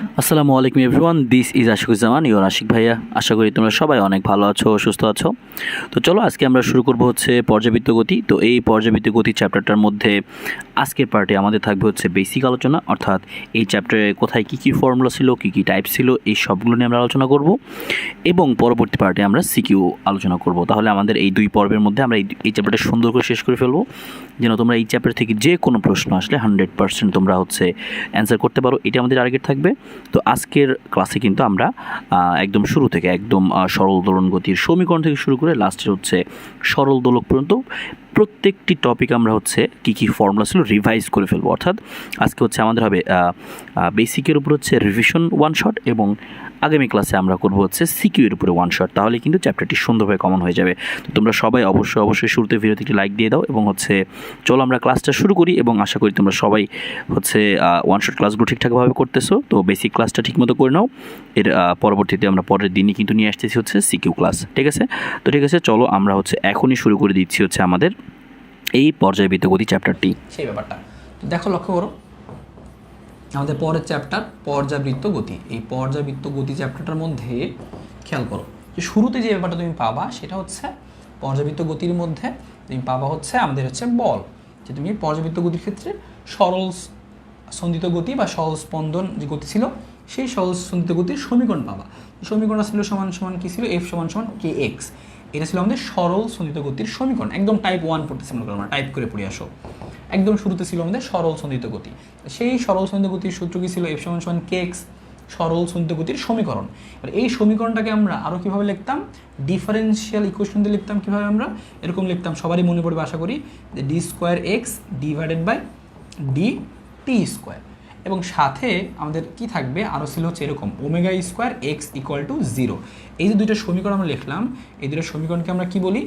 আসসালামু আলাইকুম everyone, this is Ashikuzzaman, your Ashik ভাইয়া। আশা করি তোমরা সবাই অনেক ভালো আছো, সুস্থ আছো। তো চলো আজকে আমরা শুরু করব হচ্ছে পর্যাবৃত্ত গতি। তো এই পর্যাবৃত্ত গতি চ্যাপ্টারটার মধ্যে আজকের পার্টে আমাদের থাকবে হচ্ছে বেসিক আলোচনা, অর্থাৎ এই চ্যাপ্টারে কোথায় কী কী ফর্মুলা ছিল, কী কী টাইপ ছিল, এই সবগুলো নিয়ে আমরা আলোচনা করব এবং পরবর্তী পার্টে আমরা সিকিউ আলোচনা করব। তাহলে আমাদের এই দুই পর্বের মধ্যে আমরা এই চ্যাপ্টারটা সুন্দর করে শেষ করে ফেলবো, যেন তোমরা এই চ্যাপ্টার থেকে যে কোনো প্রশ্ন আসলে 100% তোমরা হচ্ছে অ্যান্সার করতে পারো, এটা আমাদের টার্গেট থাকবে। তো আজকের ক্লাসে কিন্তু আমরা একদম শুরু থেকে একদম সরল দোলন গতির সমীকরণ থেকে শুরু করে লাস্টের হচ্ছে সরল দোলক পর্যন্ত প্রত্যেকটি টপিক আমরা হচ্ছে কী কী ফর্মুলা ছিল রিভাইজ করে ফেলবো। অর্থাৎ আজকে হচ্ছে আমাদের হবে বেসিকের উপর হচ্ছে রিভিশন ওয়ান শট, এবং আগামী ক্লাসে আমরা করবো হচ্ছে সিকিউ এর উপরে ওয়ান শট। তাহলে কিন্তু চ্যাপ্টারটি সুন্দরভাবে কমন হয়ে যাবে। তো তোমরা সবাই অবশ্যই শুরুতে ভিডিওতে একটি লাইক দিয়ে দাও, এবং হচ্ছে চলো আমরা ক্লাসটা শুরু করি, এবং আশা করি তোমরা সবাই হচ্ছে ওয়ান শট ক্লাসগুলো ঠিকঠাকভাবে করতেছো। তো বেসিক ক্লাসটা ঠিকমতো করে নাও, এর পরবর্তীতে আমরা পরের দিনই কিন্তু নিয়ে আসতেছি হচ্ছে সিকিউ ক্লাস। ঠিক আছে, তো ঠিক আছে, চলো আমরা হচ্ছে এখনই শুরু করে দিচ্ছি হচ্ছে আমাদের এই পর্যায়বৃত্ত গতি চ্যাপ্টারটি। সেই ব্যাপারটা তো দেখো, লক্ষ্য করো আমাদের পরের চ্যাপ্টার পর্যাবৃত্ত গতি। এই পর্যাবৃত্ত গতি চ্যাপ্টারটার মধ্যে খেয়াল করো যে শুরুতে যে ব্যাপারটা তুমি পাবা সেটা হচ্ছে পর্যাবৃত্ত গতির মধ্যে তুমি পাবা হচ্ছে আমাদের হচ্ছে বল, যে তুমি পর্যাবৃত্ত গতির ক্ষেত্রে সরল সন্দিত গতি বা সহজ স্পন্দন যে গতি ছিল সেই সহজ সন্দিত গতির সমীকরণ পাবা। সমীকরণটা ছিল সমান সমান কী ছিল, এফ সমান সমান কে এক্স। এটা ছিল আমাদের সরল সন্দিত গতির সমীকরণ। একদম টাইপ 1 পড়তেছি, মনে করো আমরা টাইপ করে পড়ে আসো। একদম শুরুতে ছিল আমাদের সরল সন্দিত গতি। সেই সরল সন্দিত গতির সূত্র কী ছিল, এফ সমান সমান কে এক্স, সরল সন্দিত গতির সমীকরণ। এবার এই সমীকরণটাকে আমরা আরও কীভাবে লিখতাম, ডিফারেন্সিয়াল ইকুয়েশন দিয়ে লিখতাম। কীভাবে আমরা এরকম লিখতাম, সবারই মনে পড়বে আশা করি, যে d square x divided by d t square, এবং সাথে আমাদের কি থাকবে আরও ছিল হচ্ছে এরকম omega square x equal to 0। এই যে দুইটা সমীকরণ আমরা লিখলাম, এই দুটো সমীকরণকে আমরা কি বলি,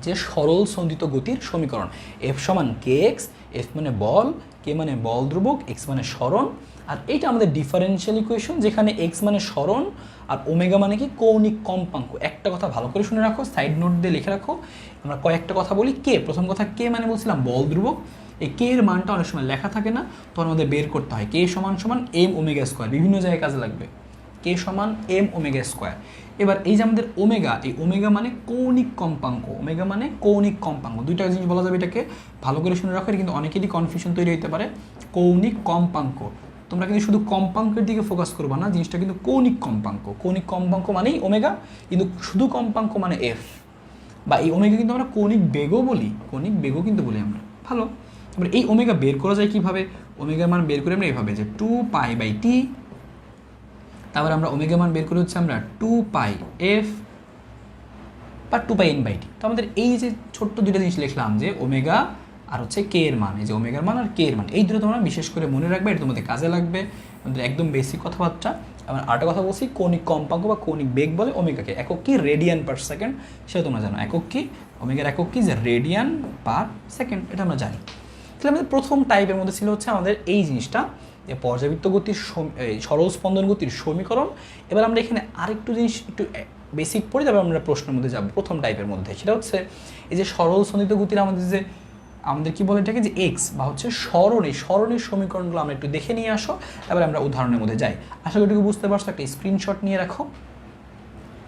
যে সরল সন্দিত গতির সমীকরণ। এফ সমান কে এক্স, এফ মানে বল, কে মানে বল ধ্রুবক, এক্স মানে সরণ, আর এইটা আমাদের ডিফারেন্সিয়াল ইকুয়েশন, যেখানে এক্স মানে সরণ আর ওমেগা মানে কি কৌণিক কম্পাঙ্ক। একটা কথা ভালো করে শুনে রাখো, সাইড নোট দিয়ে লিখে রাখো, আমরা কয়েকটা কথা বলি। কে, প্রথম কথা কে মানে বলছিলাম বল ধ্রুবক। এই কে এর মানটা অনেক সময় লেখা থাকে না, তখন আমাদের বের করতে হয়। কে সমান সমান এম ওমেগা স্কোয়ার, বিভিন্ন জায়গায় কাজে লাগবে। কে সমান এম ওমেগা স্কোয়ার। এবার এই যে আমাদের ওমেগা, এই ওমেগা মানে কৌণিক কম্পাঙ্ক, ওমেগা মানে কৌণিক কম্পাঙ্ক। দুইটা জিনিস বলা যাবে, এটাকে ভালো করে শুনে রাখো, কিন্তু অনেকেরই কনফিউশন তৈরি হতে পারে। কৌণিক কম্পাঙ্ক, তোমরা কিন্তু শুধু কম্পাঙ্কের দিকে ফোকাস করবা না, জিনিসটা কিন্তু কৌণিক কম্পাঙ্ক। কৌণিক কম্পাঙ্ক মানেই ওমেগা, কিন্তু শুধু কম্পাঙ্ক মানে এফ, বা এই ওমেগা কিন্তু আমরা কৌণিক বেগও বলি, কৌণিক বেগও কিন্তু বলি আমরা। ভালো, এবার এই ওমেগা বের করা যায় কীভাবে, ওমেগার মান বের করে আমরা এইভাবে, যে 2π/t, তারপরে আমরা ওমেগা মান বের করে হচ্ছে আমরা 2πf বা 2πn/t। তো আমাদের এই যে ছোট্ট দুইটা জিনিস লিখলাম, যে ওমেগা আর হচ্ছে কে এর মান, এই যে ওমেগার মান আর কে এর মান, এই দুটো তোমরা বিশেষ করে মনে রাখবে, এটা তোমাদের কাজে লাগবে, আমাদের একদম বেসিক কথাবার্তা। আমার আরেকটা কথা বলছি, কৌণিক কম্পাঙ্ক বা কৌণিক বেগ বলে ওমেগাকে। একক কি, রেডিয়ান পার সেকেন্ড, সেটা তোমরা জানো। একক কি, ওমেগার একক কি, যে রেডিয়ান পার সেকেন্ড, এটা আমরা জানি। তাহলে আমাদের প্রথম টাইপের মধ্যে ছিল হচ্ছে আমাদের এই জিনিসটা, যে পর্যাবৃত্ত গতির সরল স্পন্দন গতির সমীকরণ। এবার আমরা এখানে আরেকটু জিনিস একটু বেসিক পড়ি, তারপর আমরা প্রশ্নের মধ্যে যাব। প্রথম টাইপের মধ্যে সেটা হচ্ছে এই যে সরল সন্দিত গতির আমাদের কি বলে এটাকে, যে এক্স বা হচ্ছে সরণ, এই সরণের সমীকরণগুলো আমরা একটু দেখে নিয়ে আসো, তারপরে আমরা উদাহরণের মধ্যে যাই। আশা করি এটুকু বুঝতে পারছো, একটা স্ক্রিনশট নিয়ে রাখো,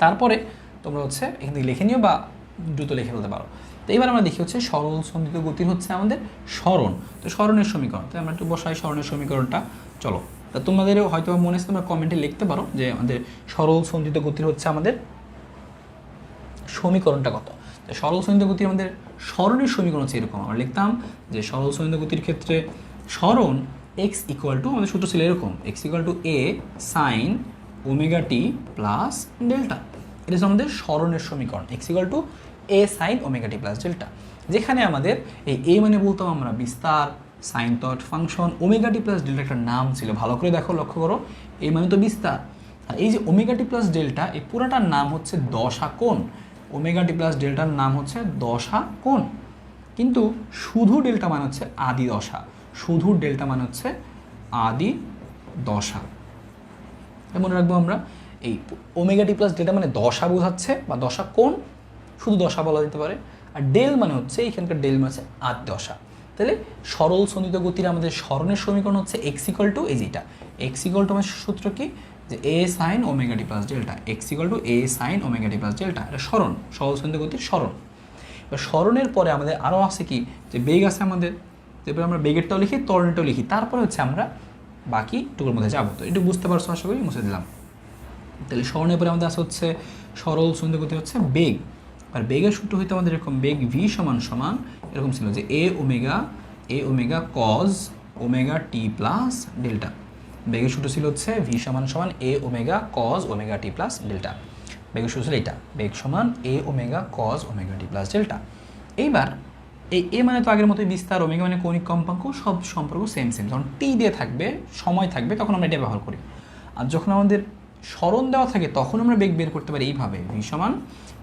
তারপরে তোমরা হচ্ছে এখান থেকে লিখে নিও বা দ্রুত লিখে ফেলতে পারো। তো এবার আমরা দেখি হচ্ছে সরল সন্দিত গতির হচ্ছে আমাদের সরণ। তো সরণের সমীকরণ, তো আমরা একটু বসাই সরণের সমীকরণটা। চলো, তা তোমাদেরও হয়তো মনে আছে, তোমরা কমেন্টে লিখতে পারো যে আমাদের সরল সন্দিত গতির হচ্ছে আমাদের সমীকরণটা কত। তো সরল সন্দিত গতির আমাদের সরণের সমীকরণ হচ্ছে এরকম, আমরা লিখতাম যে সরল সন্দিত গতির ক্ষেত্রে সরণ এক্স ইকুয়াল টু, আমাদের সূত্র ছিল এরকম, x equal to a sine omega t plus delta. এটা হচ্ছে আমাদের সরণের সমীকরণ, x equal to a sine omega t plus delta, যেখানে আমাদের এই এ মানে বলতাম আমরা বিস্তার, sign তট function, omega t plus delta একটা নাম ছিল। ভালো করে দেখো, লক্ষ্য করো, এ মানে তো বিস্তার, আর এই যে ওমেগা টি প্লাস ডেল্টা, এই পুরাটার নাম হচ্ছে দশা কোণ। ওমেগা টি প্লাস ডেল্টার নাম হচ্ছে দশা কোণ, কিন্তু শুধু ডেল্টা মানে হচ্ছে আদি দশা, শুধু ডেল্টা মানে হচ্ছে আদি দশা। মনে রাখবো আমরা, এই ওমেগা টি প্লাস ডেল্টা মানে দশা বোঝাচ্ছে বা দশা কোণ, শুধু দশা বলা যেতে পারে। আর ডেল মানে হচ্ছে, এখানকার ডেল মানে হচ্ছে আদি দশা। তাহলে সরল সন্ধিত গতির আমাদের সরণের সমীকরণ হচ্ছে এক্স ইকুয়াল টু এই যেটা এক্স ইকুয়াল টু আমাদের সূত্র কি যে a sine omega t plus delta x equal to a sine omega t plus delta এটা সরণ সরল সন্ধিত গতির সরণ। এবার সরণের পরে আমাদের আরও আছে কি যে বেগ আছে আমাদের, তারপরে আমরা বেগেরটাও লিখি ত্বরণটাও লিখি, তারপরে হচ্ছে আমরা বাকি টুকুর মধ্যে যাবো। তো একটু বুঝতে পারছো আশা করি, মুছে দিলাম। তাহলে সরণের পরে আমাদের আছে হচ্ছে সরল সন্ধিত গতি হচ্ছে বেগ, আর বেগের সূত্র হইতে আমাদের এরকম বেগ ভি সমান সমান এরকম ছিল যে এ omega cause omega t plus delta. বেগের সূত্র ছিল হচ্ছে ভি সমান সমান এ omega cause omega t plus delta. বেগের সূত্র ছিল এটা, বেগ সমান এ omega cause omega t plus delta. এইবার এই এ মানে তো আগের মতোই বিস্তার, ওমেগা মানে কৌণিক কম্পাঙ্ক, সব সম্পর্ক সেম। যখন টি দিয়ে থাকবে সময় থাকবে তখন আমরা এটা ব্যবহার করি, আর যখন আমাদের সরণ দেওয়া থাকে তখন আমরা বেগ বের করতে পারি এইভাবে ভি সমান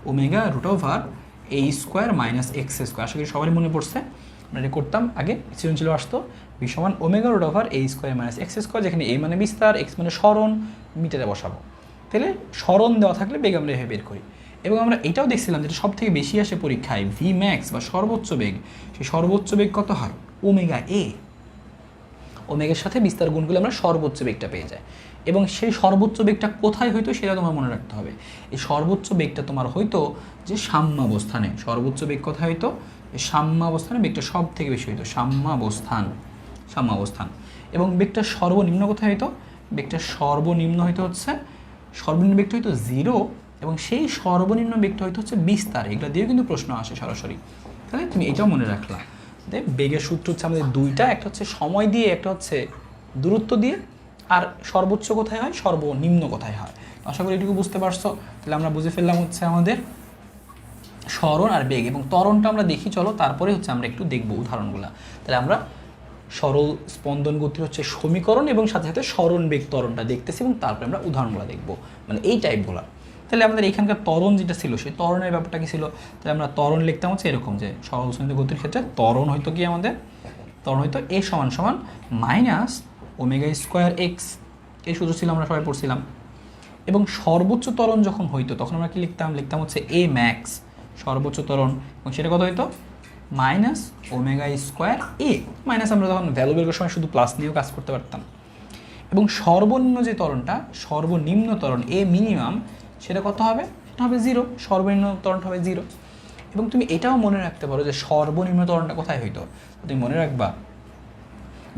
omega root over a square minus x square. আশা করি সবারই মনে পড়ছে, আমরা এটা করতাম আগে সৃজনশীল আসতো ভি সমান omega root over a square minus x square, যেখানে এ মানে বিস্তার, এক্স মানে সরণ, মিটারে বসাবো। তাহলে সরণ দেওয়া থাকলে বেগ আমরা এভাবে বের করি। এবং আমরা এটাও দেখছিলাম যেটা সব থেকে বেশি আসে পরীক্ষায়, ভি ম্যাক্স বা সর্বোচ্চ বেগ, সেই সর্বোচ্চ বেগ কত হয় ওমেগা এ। ওমেগার সাথে বিস্তার গুণ করলে আমরা সর্বোচ্চ বেগটা পেয়ে যাই, এবং সেই সর্বোচ্চ বেগটা কোথায় হইতো সেটা তোমার মনে রাখতে হবে। এই সর্বোচ্চ বেগটা তোমার হইতো যে সাম্যাবস্থানে, সর্বোচ্চ বেগ কোথায় হইতো এই সাম্যাবস্থানে, বেগটা সব থেকে বেশি হইতো সাম্যাবস্থান। এবং বেগটা সর্বনিম্ন কোথায় হইতো, বেগটা সর্বনিম্ন হইতো হচ্ছে সর্বনিম্ন বেগটা হইতো 0, এবং সেই সর্বনিম্ন বেগটা হইতো হচ্ছে বিস্তার। এগুলো দিয়েও কিন্তু প্রশ্ন আসে সরাসরি, তাহলে তুমি এটাও মনে রাখলা। বেগের সূত্র হচ্ছে আমাদের দুইটা, একটা হচ্ছে সময় দিয়ে, একটা হচ্ছে দূরত্ব দিয়ে, আর সর্বোচ্চ কোথায় হয় সর্বনিম্ন কোথায় হয়। আশা করি এটুকু বুঝতে পারছো। তাহলে আমরা বুঝে ফেললাম হচ্ছে আমাদের সরণ আর বেগ, এবং ত্বরণটা আমরা দেখি চলো, তারপরে হচ্ছে আমরা একটু দেখবো উদাহরণগুলো। তাহলে আমরা সরল স্পন্দন গতির হচ্ছে সমীকরণ এবং সাথে সাথে সরণ বেগ ত্বরণটা দেখতেছি, এবং তারপরে আমরা উদাহরণগুলো দেখবো, মানে এই টাইপগুলো। তাহলে আমাদের এখানকার ত্বরণ যেটা ছিল সেই ত্বরণের ব্যাপারটা কি ছিল, তাহলে আমরা ত্বরণ লিখতাম হচ্ছে এরকম যে সরল স্পন্দন গতির ক্ষেত্রে ত্বরণ হয়তো কি আমাদের ত্বরণ হয়তো এ সমান সমান মাইনাস ওমেগা স্কোয়ার এক্স, এই সূত্র ছিল আমরা সবাই পড়ছিলাম। এবং সর্বোচ্চ ত্বরণ যখন হইতো তখন আমরা কি লিখতাম হচ্ছে এ ম্যাক্স সর্বোচ্চ ত্বরণ, এবং সেটা কত হইতো মাইনাস ওমেগা স্কোয়ার এ। মাইনাস আমরা তখন ভ্যালু বের করার সময় শুধু প্লাস নিয়েও কাজ করতে পারতাম। এবং সর্বনিম্ন যে ত্বরণটা, সর্বনিম্ন ত্বরণ এ মিনিমাম, সেটা কত হবে, সেটা হবে 0, সর্বনিম্ন ত্বরণটা হবে 0। এবং তুমি এটাও মনে রাখতে পারো যে সর্বনিম্ন ত্বরণটা কোথায় হইতো, তুমি মনে রাখবা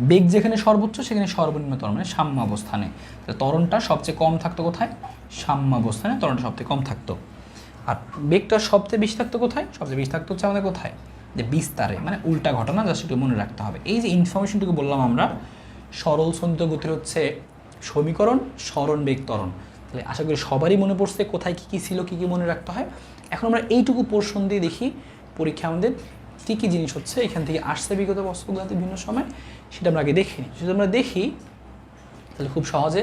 বেগ যেখানে সর্বোচ্চ সেখানে সর্বনিম্ন ত্বরণ মানে সাম্যাবস্থানে। ত্বরণটা সবচেয়ে কম থাকতো কোথায়, সাম্যাবস্থানে ত্বরণটা সবচেয়ে কম থাকতো। আর বেগটা সবচেয়ে বেশি থাকতো কোথায়, সবচেয়ে বেশি থাকতো হচ্ছে আমাদের কোথায়, যে বিস্তারে, মানে উল্টা ঘটনা, যা সেটা মনে রাখতে হবে। এই যে ইনফরমেশনটুকু বললাম আমরা, সরল সন্ধিত গতির হচ্ছে সমীকরণ, সরণ বেগ ত্বরণ। তাহলে আশা করি সবারই মনে পড়ছে কোথায় কী কী ছিল, কী কী মনে রাখতে হয়। এখন আমরা এইটুকু পোর্শন দিয়ে দেখি পরীক্ষা আমাদের কী কী জিনিস হচ্ছে এখান থেকে আসছে বিগত বছরগুলোতে বিভিন্ন সময়, সেটা আমরা আগে দেখিনি। যদি আমরা দেখি তাহলে খুব সহজে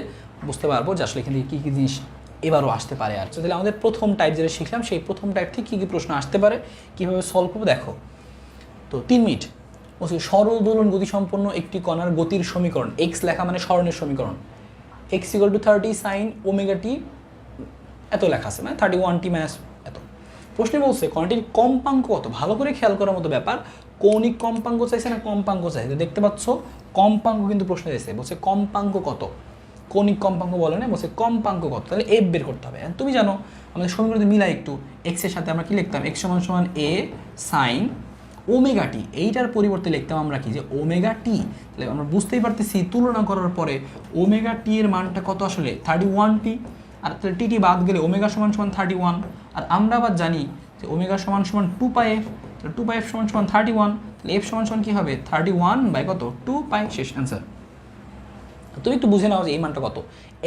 বুঝতে পারবো যে আসলে এখান থেকে কী কী জিনিস এবারও আসতে পারে। আর তাহলে আমাদের প্রথম টাইপ যেটা শিখলাম, সেই প্রথম টাইপ থেকে কী কী প্রশ্ন আসতে পারে, কীভাবে সলভ করবো দেখো। তো 3 মিনিট সরল দোলন গতিসম্পন্ন একটি কণার গতির সমীকরণ, এক্স লেখা মানে সরণের সমীকরণ, x equal to 30 sine omega t, এত লেখা আছে, মানে 31t মাইনাস এত। প্রশ্নে বলছে কণাটির কম্পাঙ্ক কত, ভালো করে খেয়াল করার মতো ব্যাপার, কৌণিক কম্পাঙ্ক চাইছে না কম্পাঙ্ক চাইছে, দেখতে পাচ্ছ কম্পাঙ্ক কিন্তু প্রশ্নে দিয়েছে, বলছে কম্পাঙ্ক কত, কৌণিক কম্পাঙ্ক বলে না, বলছে কম্পাঙ্ক কত, তাহলে এফ বের করতে হবে। তুমি জানো আমাদের সমীকরণে মিলাই একটু, এক্সের সাথে আমরা কি লিখতাম, এক্স সমান সমান এ সাইন ওমেগা টি, এইটার পরিবর্তে লিখতাম আমরা কি যে ওমেগা টি। তাহলে আমরা বুঝতেই পারতেছি তুলনা করার পরে ওমেগা টি এর মানটা কত আসলে 31t, আর তাহলে টি বাদ গেলে ওমেগা সমান সমান 31, আর আমরা আবার জানি যে ওমেগা সমান সমান 2πf, তাহলে 2πf সমান সমান 31, তাহলে এফ সমান সমান কী হবে 31 বাই কত 2π, শেষ অ্যান্সার। তুমি একটু বুঝে নাও যে এই মানটা কত,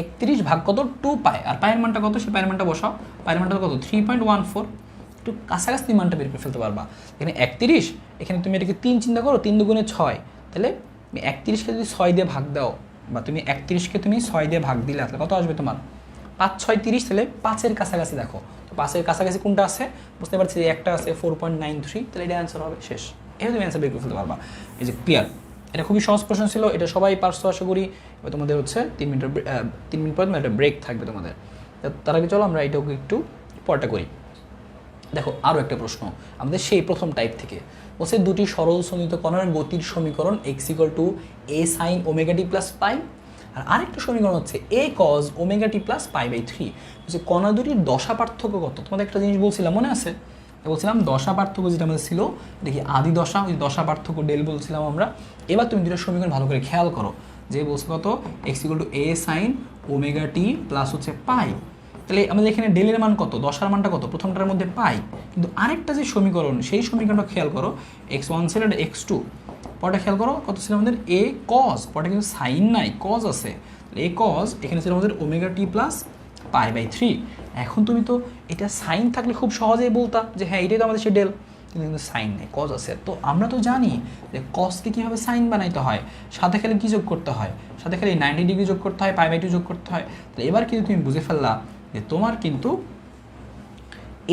31 ভাগ কত 2π, আর পায়ের মানটা কত, সে পায়ের মানটা বসাও, পায়ের মানটা কত 3.14, একটু কাছাকাছি মানটা বের করে ফেলতে পারবা। এখানে 31, এখানে তুমি এটাকে 3 চিন্তা করো, 3 দুগুণে 6, তাহলে তুমি 31কে যদি 6 দিয়ে ভাগ দাও, বা তুমি 31কে তুমি 6 দিয়ে ভাগ দিলে তাহলে কত আসবে তোমার 5 6 30, তাহলে 5-এর কাছাকাছি দেখো, তো 5-এর কাছাকাছি কোনটা আছে বুঝতে পারছি, যে একটা আছে 4.93, তাহলে এটা অ্যান্সার হবে, শেষ। এভাবে তুমি অ্যান্সার বের করে ফেলতে পারবা। এই যে ক্লিয়ার, এটা খুবই সহজ প্রশ্ন ছিল, এটা সবাই পারছো আশা করি। এবার তোমাদের হচ্ছে 3 মিনিট পর একটা ব্রেক থাকবে তোমাদের, তার আগে চলো আমরা এটাকে একটু পরটা করি। দেখো আরও একটা প্রশ্ন আমাদের সেই প্রথম টাইপ থেকে বলছে দুটি সরল সমীত কণার গতির সমীকরণ x = a sin omega t plus pi, আর আরেকটা সমীকরণ হচ্ছে a cos omega t plus পাই/3। বলছে কণা দুটির দশা পার্থক্য কত? তোমাদের একটা জিনিস বলছিলাম মনে আছে, বলছিলাম দশা পার্থক্য যেটা আমাদের ছিল দেখি আদি দশা, ওই দশা পার্থক্য ডেল বলছিলাম আমরা। এবার তুমি দুটো সমীকরণ ভালো করে খেয়াল করো, যে বলছে কত x = a sin omega t plus হচ্ছে পাই। তাহলে আমাদের এখানে ডেলের মান কত, দশার মানটা কত, প্রথমটার মধ্যে পাই, কিন্তু আরেকটা যে সমীকরণ সেই সমীকরণটা খেয়াল করো x1 ছিল এটা x2, পরটা খেয়াল করো কত ছিল আমাদের a cos, পরটা কিন্তু সাইন নাই cos আছে, তাহলে a cos এখানে ছিল আমাদের ওমেগা t প্লাস পাই/3। এখন তুমি তো এটা সাইন থাকলে খুব সহজেই বলতা যে হ্যাঁ এটাই তো আমাদের সে ডেল, কিন্তু সাইন নেই cos আছে। তো আমরা তো জানি যে cosকে কীভাবে সাইন বানাইতে হয়, সাথে খালি কী যোগ করতে হয়, সাথে খালি 90 ডিগ্রি যোগ করতে হয়, পাই/2 যোগ করতে হয়। তাহলে এবার কিন্তু তুমি বুঝে ফেললা যে তোমার কিন্তু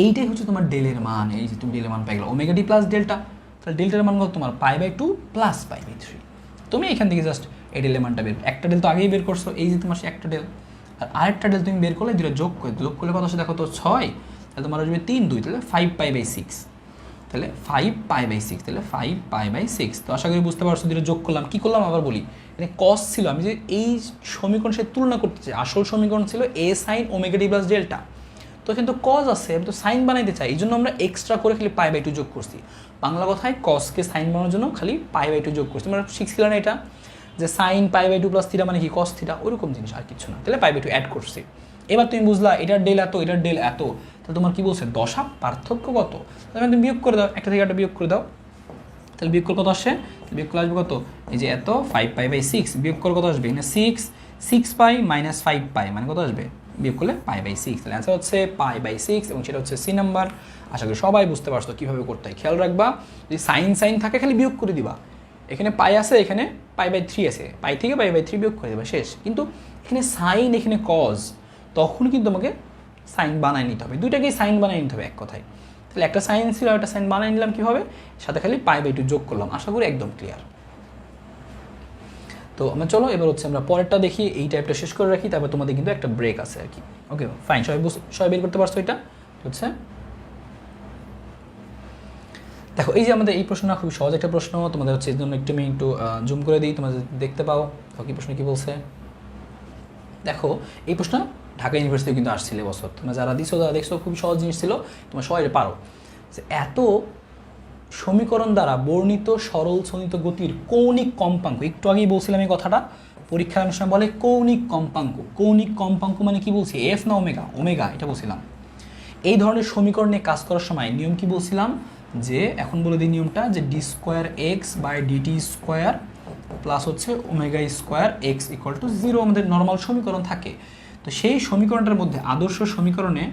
এইটাই হচ্ছে তোমার ডেলের মান, এই যে তুমি ডেলের মান পাই গেলো ওমেগা t প্লাস ডেল্টা, তাহলে ডেল্টার মান কত তোমার পাই/2 প্লাস পাই/3। তুমি এখান থেকে জাস্ট এই ডেলের মানটা বের, একটা ডেল তো আগেই বের করছো, এই যে তোমার একটা ডেল, আর আরেকটা ডেল তুমি বের করলে দুটো যোগ করলে কত আসে দেখো তো 6, তাহলে তোমার আসবে 3 2, তাহলে 5π/6, তাহলে 5π/6, তাহলে 5π/6। তো আশা করি বুঝতে পারছো, দুটো যোগ করলাম, কী করলাম আবার বলি, এখানে cos ছিল, আমি যে এই সমীকরণ সে তুলনা করতে চাই, আসল সমীকরণ ছিল a sin omega t plus delta, তো কিন্তু cos আছে, আমি তো সাইন বানাইতে চাই, এই জন্য আমরা এক্সট্রা করে খালি পাই/2 যোগ করছি। বাংলা কথায় cosকে সাইন বানানোর জন্য খালি পাই/2 যোগ করছি। আমরা শিখছিলাম না এটা, যে সাইন পাই/2 প্লাস থিটা মানে কি cos থিটা, ওইরকম জিনিস আর কিছু না, তাহলে পাই/2 অ্যাড করছি। এবার তুমি বুঝলা এটার ডেল এত, এটার ডেল এত, তাহলে তোমার কি বলছে দশা পার্থক্য কত, তাহলে তুমি বিয়োগ করে দাও, একটা থেকে একটা বিয়োগ করে দাও, তাহলে বিয়োগ করে কত আসে, বিয়োগ করে আসবে কত, এই যে এত 5π/6 বিয়োগ করে কত আসবে, এখানে 6π মাইনাস 5π মানে কত আসবে, বিয়োগ করলে পাই/6, তাহলে অ্যান্সার হচ্ছে পাই/6 এবং সেটা হচ্ছে সি নাম্বার। আশা করি সবাই বুঝতে পারছো কীভাবে করতে হয়। খেয়াল রাখবা যদি সাইন সাইন থাকে খালি বিয়োগ করে দিবা, এখানে পাই আছে, এখানে পাই/3 আছে, পাই থেকে পাই/3 বিয়োগ করে দেবা, শেষ। কিন্তু এখানে সাইন, এখানে কজ, তখন কিন্তু তোমাকে সাইন বানায় নিতে হবে, দুইটাকেই সাইন বানায় নিতে হবে এক কথায়। তাহলে একটা সাইন ছিল একটা সাইন বানিয়ে নিলাম কীভাবে, সাথে খালি পাই/2 যোগ করলাম। আশা করি একদম ক্লিয়ার। তো আমরা চলো এবার হচ্ছে আমরা পরেরটা দেখি, এই টাইপটা শেষ করে রাখি, তারপর তোমাদের কিন্তু একটা ব্রেক আছে আর কি। ওকে ফাইন, সবাই বের করতে পারছো, এটা হচ্ছে দেখো এই যে আমাদের এই প্রশ্নটা খুব সহজ একটা প্রশ্ন, তোমাদের হচ্ছে এই জন্য আমি একটু জুম করে দিই, তোমরা দেখতে পাও কি প্রশ্ন কী বলছে। দেখো এই প্রশ্ন ঢাকা ইউনিভার্সিটি কিন্তু আসছিল বছর, তোমরা যারা দিছো যারা দেখছো খুব সহজ জিনিস ছিল, তোমরা সবাই পারো। এত সমীকরণ দ্বারা বর্ণিত সরল সনিত গতির কৌণিক কম্পাঙ্ক, একটু আগেই বলছিলাম এই কথাটা, পরীক্ষার অনুষ্ঠানে বলে কৌণিক কম্পাঙ্ক। কৌণিক কম্পাঙ্ক মানে কি বলছি, এফ না ওমেগা, ওমেগা এটা বলছিলাম। এই ধরনের সমীকরণ নিয়ে কাজ করার সময় নিয়ম কি বলছিলাম, যে এখন বলে দিই নিয়মটা, যে d²x/dt² প্লাস হচ্ছে ω²x = 0 আমাদের নর্মাল সমীকরণ থাকে। তো সেই সমীকরণটার মধ্যে আদর্শ সমীকরণে,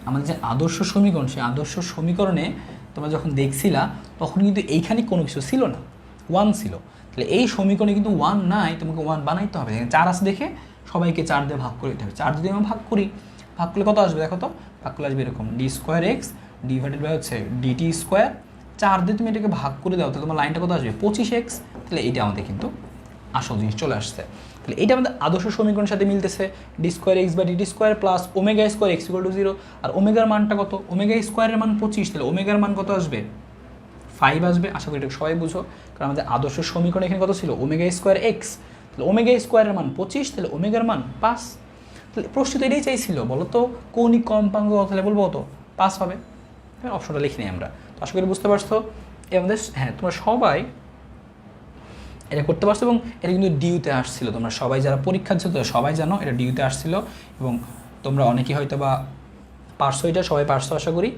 আমাদের যে আদর্শ সমীকরণ, সেই আদর্শ সমীকরণে তোমরা যখন দেখছিলা তখন কিন্তু এইখানে কোনো কিছু ছিল না, 1 ছিল। তাহলে এই সমীকরণে কিন্তু 1 নাই, তোমাকে 1 বানাইতে হবে। 4 আছে দেখে সবাইকে 4 দিয়ে ভাগ করে দিতে হবে। 4 যদি আমরা ভাগ করি, ভাগ করলে কত আসবে দেখো তো, ভাগ করলে আসবে এরকম d²x ডিভাইডেড বাই হচ্ছে dt²। 4 দিয়ে তুমি এটাকে ভাগ করে দাও, তাহলে তোমার লাইনটা কত আসবে 25x। তাহলে এইটা আমাদের কিন্তু আসল জিনিস চলে আসছে। তাহলে এটা আমাদের আদর্শ সমীকরণের সাথে মিলতেছে, d²x/dt² প্লাস ω²x = 0। আর ওমেগার মানটা কত, ω² মান 25, তাহলে ওমেগার মান কত আসবে 5 আসবে। আশা করি এটা সবাই বুঝো, কারণ আমাদের আদর্শ সমীকরণ এখানে কত ছিল ω²x, তাহলে ω² মান 25, তাহলে ওমেগার মান 5। তাহলে প্রশ্ন তো এটাই চাইছিল, বলো তো কৌণিক কম্পাঙ্ক, তাহলে বলবো কত 5 হবে। অপশনটা লিখি নিই আমরা। তো আশা করি বুঝতে পারছো এই আমাদের, হ্যাঁ তোমরা সবাই এটা করতে পারছো, এবং এটা কিন্তু ডিউতে আসছিল, তোমরা সবাই যারা পরীক্ষা দিচ্ছ সবাই জানো এটা ডিউতে আসছিল, এবং তোমরা অনেকেই হয়তো বা পারছো, এটা সবাই পারছো আশা করি।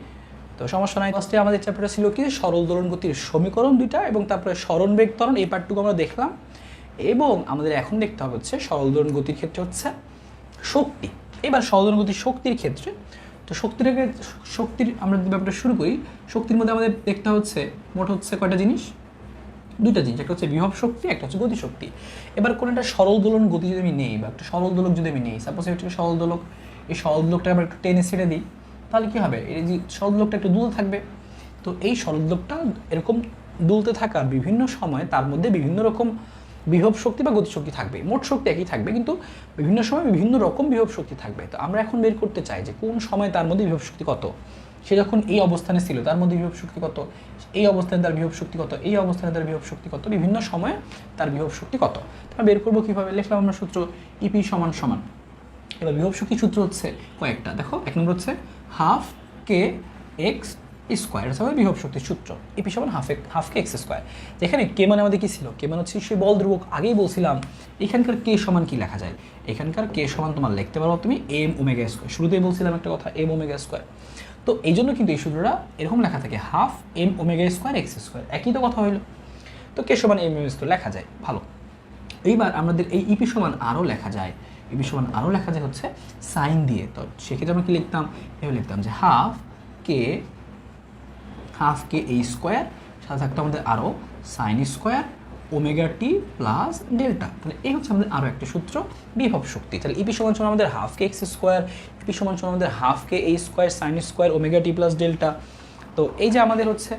তো সমস্যা নাই। ফার্স্টে আমাদের চ্যাপ্টারটা ছিল কি, সরল দোলন গতির সমীকরণ দুইটা, এবং তারপরে সরণ বেগ ত্বরণ, এই পার্টটুকু আমরা দেখলাম। এবং আমাদের এখন দেখতে হবে হচ্ছে সরল দোলন গতির ক্ষেত্রে হচ্ছে শক্তি। এবার সরল দোলন গতির শক্তির ক্ষেত্রে, তো শক্তির আমরা যে ব্যাপারটা শুরু করি, শক্তির মধ্যে আমাদের দেখতে হচ্ছে মোট হচ্ছে কয়টা জিনিস, দুইটা জিনিস, একটা হচ্ছে বিভব শক্তি, একটা হচ্ছে গতিশক্তি। এবার কোনো একটা সরল দোলন গতি যদি আমি নেই, বা একটা সরল দোলক যদি আমি নেই, সাপোজ একটা সরল দোলক, এই সরল দোলকটা আমরা একটু টেনে ছেড়ে দিই, তাহলে কী হবে, এই যে সরল দোলকটা একটু দুলতে থাকবে। তো এই সরল দোলকটা এরকম দুলতে থাকার বিভিন্ন সময় তার মধ্যে বিভিন্ন রকম বিভব শক্তি বা গতিশক্তি থাকবে, মোট শক্তি একই থাকবে কিন্তু বিভিন্ন সময় বিভিন্ন রকম বিভব শক্তি থাকবে। তো আমরা এখন বের করতে চাই যে কোন সময় তার মধ্যে বিভব শক্তি কত, সে যখন এই অবস্থানে ছিল তার মধ্যে বিভব শক্তি কত, এই অবস্থানে তার বিভব শক্তি কত, এই অবস্থানে তার বিভব শক্তি কত, বিভিন্ন সময়ে তার বিভব শক্তি কত। আমরা বের করবো কীভাবে, লিখলাম আমরা সূত্র ইপি সমান সমান, এবার বিভব শক্তি সূত্র হচ্ছে কয়েকটা, দেখো এক নম্বর হচ্ছে হাফ কে এক্স স্কোয়ার, এটা হচ্ছে বিভব শক্তির সূত্র, ইপি সমান হাফ কে এক্স স্কোয়ার। যেখানে কে মানে আমাদের কি ছিল, কে মানে হচ্ছে সেই বল ধ্রুবক, আগেই বলছিলাম এখানকার কে সমান কি লেখা যায়, এখানকার কে সমান তোমার লিখতে পারো তুমি এম ওমেগা স্কোয়ার, শুরুতেই বলছিলাম একটা কথা এম ওমেগা স্কোয়ার। তো এই জন্য কিন্তু এই সূত্রটা এরকম লেখা থাকে half m omega square x square, একই তো কথা হইলো। তো কে সমান এম ওমেগা স্কোয়ার লেখা যায়, ভালো। এইবার আমাদের এই ইপি সমান আরও লেখা যায়, ইপি সমান আরও লেখা যায় হচ্ছে সাইন দিয়ে। তো সেক্ষেত্রে আমরা কি লিখতাম, এভাবে লিখতাম যে হাফ কে এই স্কোয়ার, সাথে থাকতো আমাদের আরও sine square omega t plus delta. তাহলে এই হচ্ছে আমাদের আরও একটা সূত্র বিভব শক্তি। তাহলে ইপি সমান সমান আমাদের হাফ কে এক্স স্কোয়ার, ইপি সমান সমান আমাদের half K A square sine square omega t plus delta. তো এই যে আমাদের হচ্ছে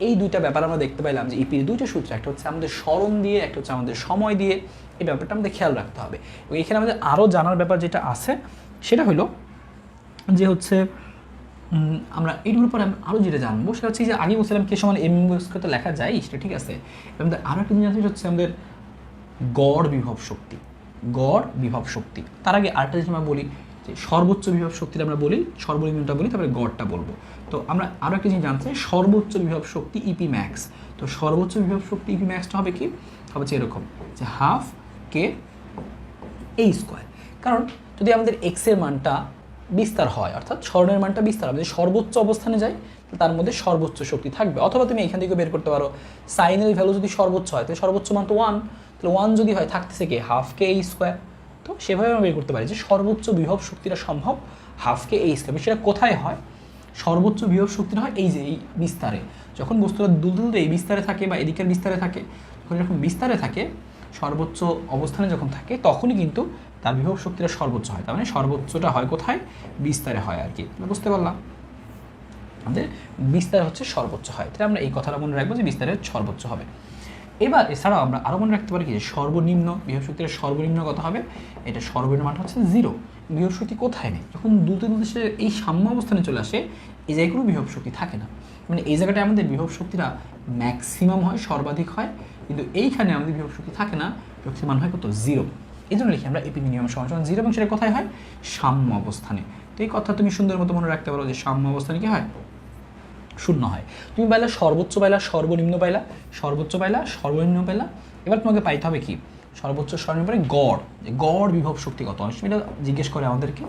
এই দুইটা ব্যাপার আমরা দেখতে পাইলাম যে ইপির দুইটা সূত্র, একটা হচ্ছে আমাদের স্মরণ দিয়ে, একটা হচ্ছে আমাদের সময় দিয়ে, এই ব্যাপারটা আমাদের খেয়াল রাখতে হবে। এবং এখানে আমাদের আরও জানার ব্যাপার যেটা আছে সেটা হলো যে হচ্ছে আমরা এইগুলোর পরে আরও যেটা জানবো সেটা হচ্ছে যে আগে বলছিলাম কে সমান এম স্কোয়ার তো লেখা যায়, সেটা ঠিক আছে। আমাদের আরও একটা জিনিস আছে হচ্ছে আমাদের গড় বিভব শক্তি, গড় বিভব শক্তি। তার আগে আরেকটা জিনিস আমরা বলি যে সর্বোচ্চ বিভব শক্তিটা আমরা বলি, সর্বনিম্নটা বলি, তারপরে গড়টা বলবো। তো আমরা আরও একটা জিনিস জানতে চাই সর্বোচ্চ বিভব শক্তি ইপি ম্যাক্স। তো সর্বোচ্চ বিভব শক্তি ইপি ম্যাক্সটা হবে কি, হবে এরকম যে হাফ কে এই স্কোয়ার। কারণ যদি আমাদের এক্সের মানটা বিস্তার হয়, অর্থাৎ স্মরণের মানটা বিস্তার হবে, যদি সর্বোচ্চ অবস্থানে যায় তার মধ্যে সর্বোচ্চ শক্তি থাকবে। অথবা তুমি এখান থেকে বের করতে পারো সাইনের ভ্যালু যদি সর্বোচ্চ হয় তাহলে সর্বোচ্চ মান তো 1, তাহলে 1 যদি হয় থাকতেছে কি হাফ কে এই স্কোয়ার। তো সেভাবে আমরা বের করতে পারি যে সর্বোচ্চ বিভব শক্তিটা সম্ভব হাফ কে এই স্কোয়ার। সেটা কোথায় হয়, সর্বোচ্চ বিভব শক্তিটা হয় এই যে এই বিস্তারে, যখন বস্তুটা দুলদুলতে এই বিস্তারে থাকে বা এদিকের বিস্তারে থাকে, তখন যখন বিস্তারে থাকে সর্বোচ্চ অবস্থানে যখন থাকে তখনই কিন্তু তার বিভব শক্তিটা সর্বোচ্চ হয়। তার মানে সর্বোচ্চটা হয় কোথায়, বিস্তারে হয় আর কি। বুঝতে পারলাম, আমাদের বিস্তার হচ্ছে সর্বোচ্চ হয়। তাহলে আমরা এই কথাটা মনে রাখবো যে বিস্তারের সর্বোচ্চ হবে। এবার এছাড়াও আমরা আরও মনে রাখতে পারি কি যে সর্বনিম্ন বিভব শক্তির সর্বনিম্ন কত হবে, এটা সর্বনিম্ন মানটা হচ্ছে 0। বিভব শক্তি কোথায় নেই, যখন দুটো সে এই সাম্য অবস্থানে চলে আসে এই জায়গায় কোনো বিভব শক্তি থাকে না, মানে এই জায়গাটায় আমাদের বিভব শক্তিটা ম্যাক্সিমাম হয়, সর্বাধিক হয়, কিন্তু এইখানে আমাদের বিভব শক্তি থাকে না, বিভব শক্তির মান হয় কত 0। এই জন্য লিখি আমরা এপি মিনিমাম সমান সমান 0, এবং সেটা কোথায় হয়, সাম্য অবস্থানে। তো এই কথা তুমি সুন্দর মতো মনে রাখতে পারো যে সাম্য অবস্থানে কি হয়, শূন্য হয়। তুমি পাইলা সর্বোচ্চ, পাইলা সর্বনিম্ন, পাইলা সর্বোচ্চ, পাইলা সর্বনিম্ন, পাইলা। এবার তোমাকে পাইতে হবে কি, সর্বোচ্চ সর্বনিম্ন পরে গড়, যে গড় বিভব শক্তি কত। অনেক সময় এটা জিজ্ঞেস করে আমাদেরকে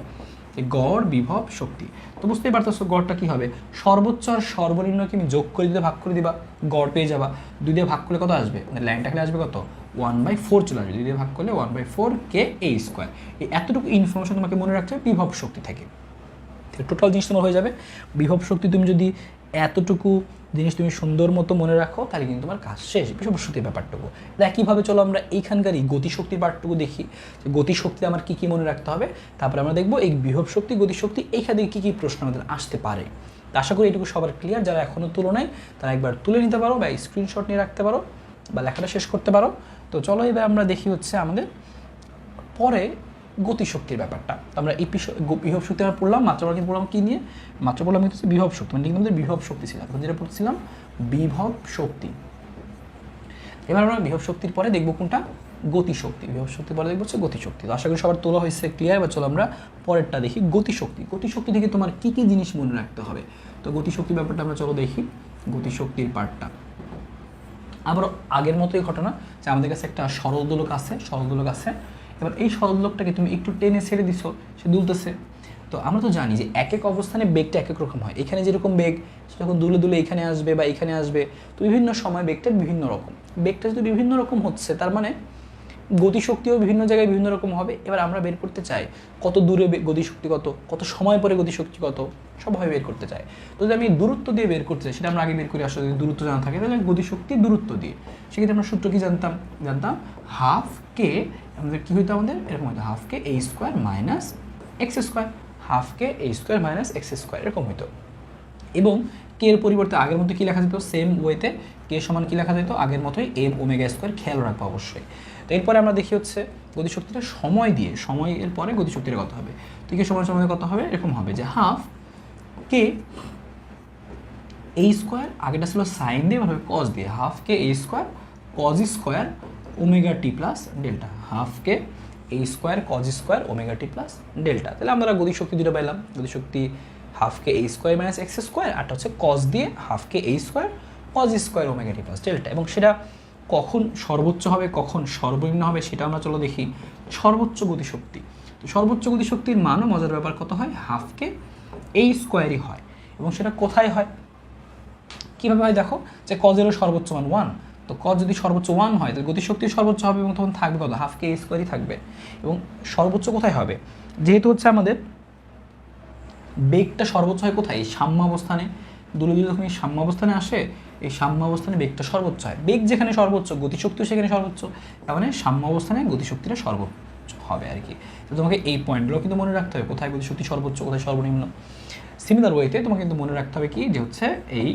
যে গড় বিভব শক্তি। তো বুঝতেই পারতেছো গড়টা কী হবে, সর্বোচ্চ আর সর্বনিম্নকে তুমি যোগ করে দিতে ভাগ করে দিবা, গড় পেয়ে যাবা। 2 দিয়ে ভাগ করলে কত আসবে, মানে লাইনটা খেলে আসবে কত 1/4 চলে আসবে। 2 দিয়ে ভাগ করলে 1/4 কে এই স্কোয়ার। এই এতটুকু ইনফরমেশন তোমাকে মনে রাখতে হবে বিভব শক্তি থেকে। টোটাল জিনিস তোমার হয়ে যাবে বিভব শক্তি। তুমি যদি এতটুকু জিনিস তুমি সুন্দর মতো মনে রাখো তাহলে কিন্তু তোমার কাজ শেষ, বিভব শক্তির ব্যাপারটুকু। একইভাবে চলো আমরা এইখানকারই গতিশক্তির পার্টটুকু দেখি, যে গতিশক্তি আমার কী কী মনে রাখতে হবে। তারপরে আমরা দেখবো এই বিভব শক্তি গতিশক্তি এইখানে কী কী প্রশ্ন আমাদের আসতে পারে। তো আশা করি এটুকু সবার ক্লিয়ার। যারা এখনও তুলো নাই তারা একবার তুলে নিতে পারো বা স্ক্রিনশট নিয়ে রাখতে পারো বা লেখাটা শেষ করতে পারো। তো চলো এবার আমরা দেখি হচ্ছে আমাদের পরে গতিশক্তির ব্যাপারটা। আমরা এই বিভব শক্তি আমরা পড়লাম, মাত্র আমরা কিন্তু পড়লাম কী নিয়ে, মাত্র পড়লাম কিন্তু হচ্ছে বিভব শক্তি, মানে কিন্তু আমাদের বিভব শক্তি ছিল, এখন যেটা পড়ছিলাম বিভব শক্তি। এবার আমরা বিভব শক্তির পরে দেখবো কোনটা, গতিশক্তি। বিভব শক্তির পরে দেখবো হচ্ছে গতিশক্তি। তো আশা করি সবার তোলা হয়েছে ক্লিয়ার। এবার চলো আমরা পরেরটা দেখি গতিশক্তি। গতিশক্তি থেকে তোমার কী কী জিনিস মনে রাখতে হবে। তো গতিশক্তির ব্যাপারটা আমরা চলো দেখি, গতিশক্তির পার্টটা আবার আগের মতোই ঘটনা, যে আমাদের কাছে একটা সরল দোলক আছে, সরল দোলক আছে। এবার এই সরল দোলকটাকে তুমি একটু টেনে ছেড়ে দিছো, সে দুলতেছে। তো আমরা তো জানি যে এক এক অবস্থানে বেগটা এক এক রকম হয়। এখানে যেরকম বেগ সে যখন দুলে দুলে এখানে আসবে বা এখানে আসবে, তো বিভিন্ন সময় বেগটা বিভিন্ন রকম। বেগটা যদি বিভিন্ন রকম হচ্ছে তার মানে গতিশক্তিও বিভিন্ন জায়গায় বিভিন্ন রকম হবে। এবার আমরা বের করতে চাই কত দূরে গতিশক্তি কত, কত সময় পরে গতিশক্তি কত, সবভাবে বের করতে চাই। তো যদি আমি দূরত্ব দিয়ে বের করতে চাই সেটা আমরা আগে বের করি। আসলে যদি দূরত্ব জানা থাকে তাহলে গতিশক্তির দূরত্ব দিয়ে, সেক্ষেত্রে আমরা সূত্র কী জানতাম, হাফ কে, আমাদের কী হইতো, আমাদের এরকম হইতো half K A square minus x square, half K A square minus x square এরকম হইতো। এবং কে এর পরিবর্তে আগের মতো কী লেখা যেত, সেম ওয়েতে কে সমান কী লেখা যেত, আগের মতোই এম ওমেগা স্কোয়ার। খেয়াল রাখবো অবশ্যই। তো এরপরে আমরা দেখি হচ্ছে গতিশক্তিটা সময় দিয়ে, সময়ের পরে গতিশক্তিটা কত হবে। তো কি সময় কত হবে, এরকম হবে যে হাফ কে এই স্কোয়ার, আগেটা ছিল সাইন দিয়ে, এবার হবে কজ দিয়ে, half K A square cos square omega t plus delta, half K A square cos square omega t plus delta. তাহলে আমরা গতিশক্তি দুটো পাইলাম, গতিশক্তি half K A square minus x square, আরটা হচ্ছে কজ দিয়ে half K A square cos square omega t plus delta. এবং সেটা কখন সর্বোচ্চ হবে কখন সর্বনিম্ন হবে সেটা আমরা চলো দেখি। সর্বোচ্চ গতিশক্তি, তো সর্বোচ্চ গতিশক্তির মানও মজার ব্যাপার কত হয়, হাফ কে এই স্কোয়ারই হয়। এবং সেটা কোথায় হয়, কীভাবে হয় দেখো, যে কজেরও সর্বোচ্চ মান 1, তো কজ যদি সর্বোচ্চ 1 হয় তাহলে গতিশক্তি সর্বোচ্চ হবে এবং তখন থাকবে কত, হাফ কে স্কোয়ারই থাকবে। এবং সর্বোচ্চ কোথায় হবে, যেহেতু হচ্ছে আমাদের বেগটা সর্বোচ্চ হয় কোথায়, এই সাম্যাবস্থানে, দূরে যখন এই সাম্যাবস্থানে আসে, এই সাম্যাবস্থানে বেগটা সর্বোচ্চ হয়। বেগ যেখানে সর্বোচ্চ গতিশক্তিও সেখানে সর্বোচ্চ, তার মানে সাম্যাবস্থানে গতিশক্তিটা সর্বোচ্চ হবে আর কি। তো তোমাকে এই পয়েন্টগুলো কিন্তু মনে রাখতে হবে, কোথায় গতিশক্তি সর্বোচ্চ কোথায় সর্বনিম্ন। সিমিলার ওয়েতে তোমাকে কিন্তু মনে রাখতে হবে কি, যে হচ্ছে এই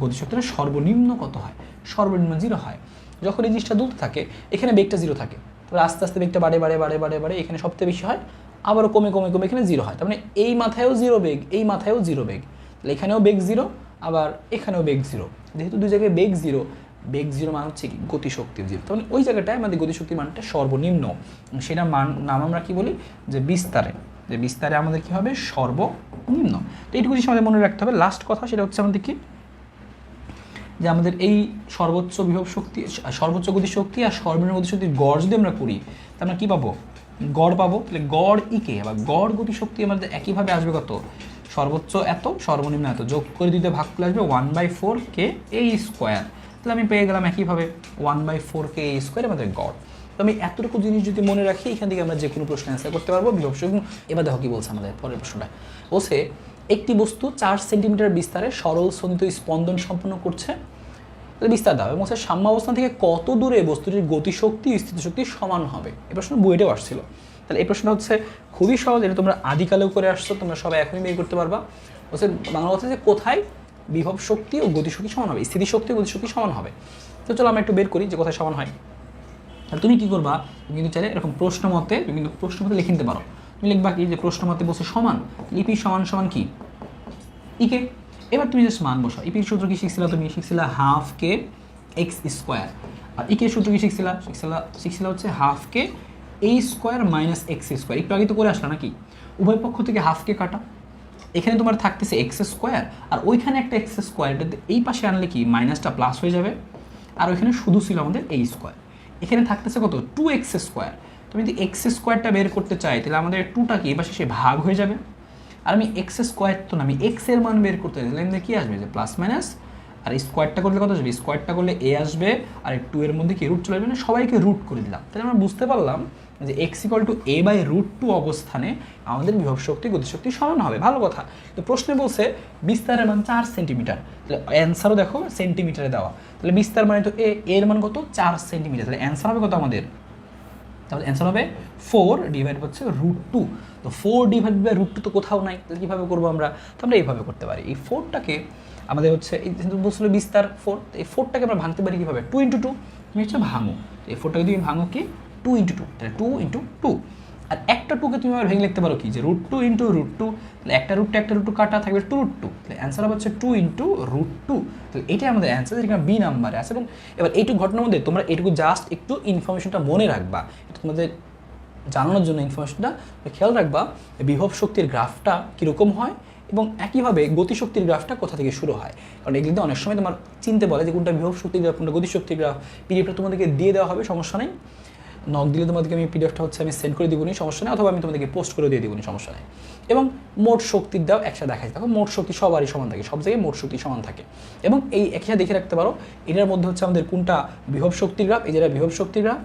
গতিশক্তিটা সর্বনিম্ন কত হয়, সর্বনিম্ন 0 হয়। যখন এই জিনিসটা দুলতে থাকে এখানে বেগটা 0 থাকে, তারপরে আস্তে আস্তে বেগটা বাড়ে এখানে সবথেকে বেশি হয়, আবারও কমে এখানে 0 হয়। তার মানে এই মাথায়ও 0 বেগ, এই মাথায়ও 0 বেগ, তাহলে এখানেও বেগ 0 আবার এখানেও বেগ 0। যেহেতু দুই জায়গায় বেগ 0, বেগ 0 মান হচ্ছে কি গতিশক্তির 0, তার মানে ওই জায়গাটায় আমাদের গতিশক্তির মানটা সর্বনিম্ন, সেটা নাম আমরা কি বলি, যে বিস্তারে, যে বিস্তারে আমাদের কি হবে সর্বনিম্ন। তো এইটুকু জিনিস আমাদের মনে রাখতে হবে। লাস্ট কথা সেটা হচ্ছে আমাদের কি, যে আমাদের এই সর্বোচ্চ বিভব শক্তি, সর্বোচ্চ গতিশক্তি আর সর্বনিম্ন গতিশক্তির গড় যদি আমরা করি, তাহলে আমরা কী পাবো, গড় পাবো। তাহলে গড় ইকে বা গড় গতিশক্তি আমাদের একইভাবে আসবে কত, সর্বোচ্চ এত সর্বনিম্ন এত, যোগ করে দিতে ভাগ করলে আসবে 1/4 কে এই স্কোয়ার। তাহলে আমি পেয়ে গেলাম একইভাবে 1/4 কে এই স্কোয়ার আমাদের গড়। তো আমি এতটুকু জিনিস যদি মনে রাখি, এখান থেকে আমরা যে কোনো প্রশ্ন অ্যান্সার করতে পারবো বিভব শক্তি। এবার দেখো কি বলছে আমাদের পরের প্রশ্নটা, বলছে একটি বস্তু 4 সেন্টিমিটার বিস্তারে সরল স্পন্দিত স্পন্দন সম্পন্ন করছে, বিস্তার দেওয়া এবং সাম্যাবস্থান থেকে কত দূরে বস্তুটির গতিশক্তি স্থিতিশক্তি সমান হবে। এই প্রশ্ন বইটাও আসছিল। তাহলে এই প্রশ্নটা হচ্ছে খুবই সহজ, এটা তোমরা আদিকালেও করে আসছো, তোমরা সবাই এখনই বের করতে পারবা। বলছে বাংলা কথা যে কোথায় বিভব শক্তি ও গতিশক্তি সমান হবে, স্থিতিশক্তি ও গতিশক্তি সমান হবে। তো চলো আমরা একটু বের করি যে কোথায় সমান হয়। তাহলে তুমি কী করবা, তুমি কিন্তু চাইলে এরকম প্রশ্ন মতে লিখে নিতে পারো। তুমি লিখবা কি, যে প্রশ্ন মতে বলছে সমান, লিপি সমান সমান কি ইকে। এবার তুমি জাস্ট মান বসাও। ইপির সূত্র কি শিখছিলা, তুমি শিখছিলা হাফ কে এক্স স্কোয়ার, আর ইকের সূত্র কি শিখছিলা হচ্ছে half K A square minus x square. একটু আগে তো করে আসলা নাকি, উভয় পক্ষ থেকে হাফ কে কাটা, এখানে তোমার থাকতেছে এক্স স্কোয়ার আর ওইখানে একটা এক্স স্কোয়ার, এটাতে এই পাশে আনলে কি মাইনাসটা প্লাস হয়ে যাবে, আর ওইখানে শুধু ছিল আমাদের এই স্কোয়ার। এখানে থাকতেছে কত 2x স্কোয়ার। তুমি যদি এক্স স্কোয়ারটা বের করতে চাই তাহলে আমাদের 2টা কি এই পাশে সে ভাগ হয়ে যাবে, আর আমি এক্স স্কোয়ার তো না, আমি এক্স এর মান বের করতে চাই, তাহলে কী আসবে, যে প্লাস মাইনাস, আর স্কোয়ারটা করলে কত আসবে, স্কোয়ারটা করলে এ আসবে, আর 2 এর মধ্যে কি রুট চলে আসবে, সবাইকে রুট করে দিলাম। তাহলে আমরা বুঝতে পারলাম যে এক্স ইকুয়াল টু a/√2 অবস্থানে আমাদের বিভব শক্তি গতিশক্তি সমান হবে। ভালো কথা। তো প্রশ্নে বলছে বিস্তারের মান 4 সেন্টিমিটার, তাহলে অ্যান্সারও দেখো সেন্টিমিটারে দেওয়া, তাহলে বিস্তার মানে তো এর মান কত 4 সেন্টিমিটার, তাহলে অ্যান্সার হবে কত আমাদের, তাহলে অ্যান্সার হবে 4 ডিভাইড হচ্ছে √2। তো 4 ডিভাইড বাই √2 তো কোথাও নাই, তাহলে কীভাবে করবো আমরা, তো আমরা এইভাবে করতে পারি। এই 4টাকে আমাদের হচ্ছে এই বলছিল বিস্তার 4, এই 4টাকে আমরা ভাঙতে পারি কীভাবে, 2 × 2, তুমি হচ্ছে ভাঙো, এই 4টাকে তুমি ভাঙো কি 2 × 2, তাহলে 2 × 2। আর একটা 2কে তুমি আবার ভেঙে লিখতে পারো কি, যে √2 × √2, তাহলে একটা √2 কাটা থাকবে 2√2, তাহলে অ্যান্সার হবে হচ্ছে 2 × √2। তাহলে এটাই আমাদের অ্যান্সার, যেটা বি নাম্বারে আছে। এবং এবার এইটুকু ঘটনার মধ্যে তোমরা এইটুকু জাস্ট একটু ইনফরমেশনটা মনে রাখবা, এটা তোমাদের জানানোর জন্য ইনফরমেশনটা খেয়াল রাখবা, বিভব শক্তির গ্রাফটা কীরকম হয় এবং একইভাবে গতিশক্তির গ্রাফটা কোথা থেকে শুরু হয়। কারণ এগুলিতে অনেক সময় তোমার চিনতে বলে যে কোনটা বিভব শক্তির গ্রাফ কোনটা গতিশক্তির গ্রাফ। পিডিএফটা তোমাদেরকে দিয়ে দেওয়া হবে, সমস্যা নেই, নক দিলে তোমাদেরকে আমি পিডিএফটা হচ্ছে আমি সেন্ড করে দিবনি, সমস্যা নেই, অথবা আমি তোমাদেরকে পোস্ট করে দিয়ে দিবনি, সমস্যা নেই। এবং মোট শক্তির দাও একসাথে দেখাই, দেখো মোট শক্তি সবারই সমান থাকে, সব জায়গায় মোট শক্তি সমান থাকে। এবং এই একসাথে দেখে রাখতে পারো এটার মধ্যে হচ্ছে আমাদের কোনটা বিভব শক্তির গ্রাফ, এই যেটা বিভব শক্তির গ্রাফ,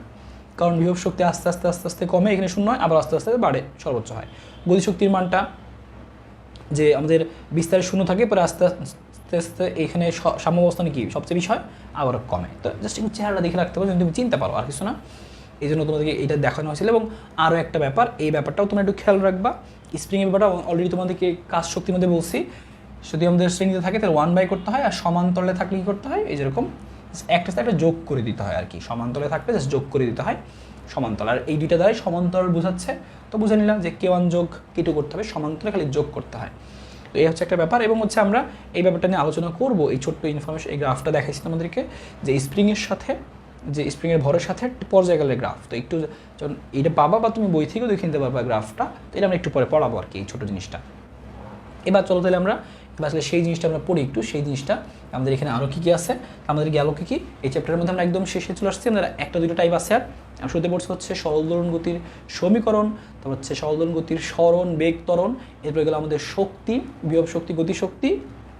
কারণ বিভব শক্তি আস্তে আস্তে কমে, এখানে 0 হয়, আবার আস্তে আস্তে বাড়ে, সর্বোচ্চ হয়। গতিশক্তির মানটা যে আমাদের বিস্তারে 0 থাকে, পরে আস্তে আস্তে এখানে সাম্যাবস্থানে কি সবচেয়ে বেশি হয়, আবার কমে। তো জাস্ট একটু চেহারাটা দেখে রাখতে পারো, তুমি চিনতে পারো, আর কিছু না। এই জন্য তোমাদেরকে এটা দেখানো হয়েছিল। এবং আরও একটা ব্যাপার, এই ব্যাপারটাও তোমরা একটু খেয়াল রাখবা, স্প্রিংয়ের ব্যাপারটা অলরেডি তোমাদেরকে কাজ শক্তির মধ্যে বলছি, যদি আমাদের শ্রেণীতে থাকে তাহলে 1/, করতে হয়, আর সমান্তরালে থাকলে কী করতে হয়, এই যেরকম একটা সাথে একটা যোগ করে দিতে হয় আর কি, সমান্তরালে থাকলে জাস্ট যোগ করে দিতে হয় সমান্তরাল। আর এই দুইটা দ্বারাই সমান্তরাল বোঝাচ্ছে, তো বুঝে নিলাম যে K1 যোগ K2 করতে হবে, সমান্তরালে খালি যোগ করতে হয়। তো এই হচ্ছে একটা ব্যাপার। এবং হচ্ছে আমরা এই ব্যাপারটা নিয়ে আলোচনা করব, এই ছোট্ট ইনফরমেশন, এই গ্রাফটা দেখাইছি তোমাদেরকে যে স্প্রিংয়ের সাথে, যে স্প্রিংয়ের ভরের সাথে পর্যায়কালের গ্রাফ। তো একটু যখন এটা পাবা বা তুমি বই থেকেও দেখে নিতে পারবা গ্রাফটা, তো এটা আমরা একটু পরে পড়াবো আর কি, এই ছোটো জিনিসটা। এবার চলো তাহলে আমরা এবার আসলে সেই জিনিসটা আমরা পড়ি একটু, সেই জিনিসটা আমাদের এখানে আরও কী কী আছে, আমাদের গেল কী কী এই চ্যাপ্টারের মধ্যে আমরা একদম শেষে চলে আসছি। আমরা একটা দুটো টাইপ আছে, আর শুরুতে পড়ছে হচ্ছে সরল দোলন গতির সমীকরণ, তারপর হচ্ছে সরল দোলন গতির স্মরণ, বেগ, ত্বরণ, এরপরে গেলো আমাদের শক্তি, বিভব শক্তি, গতিশক্তি,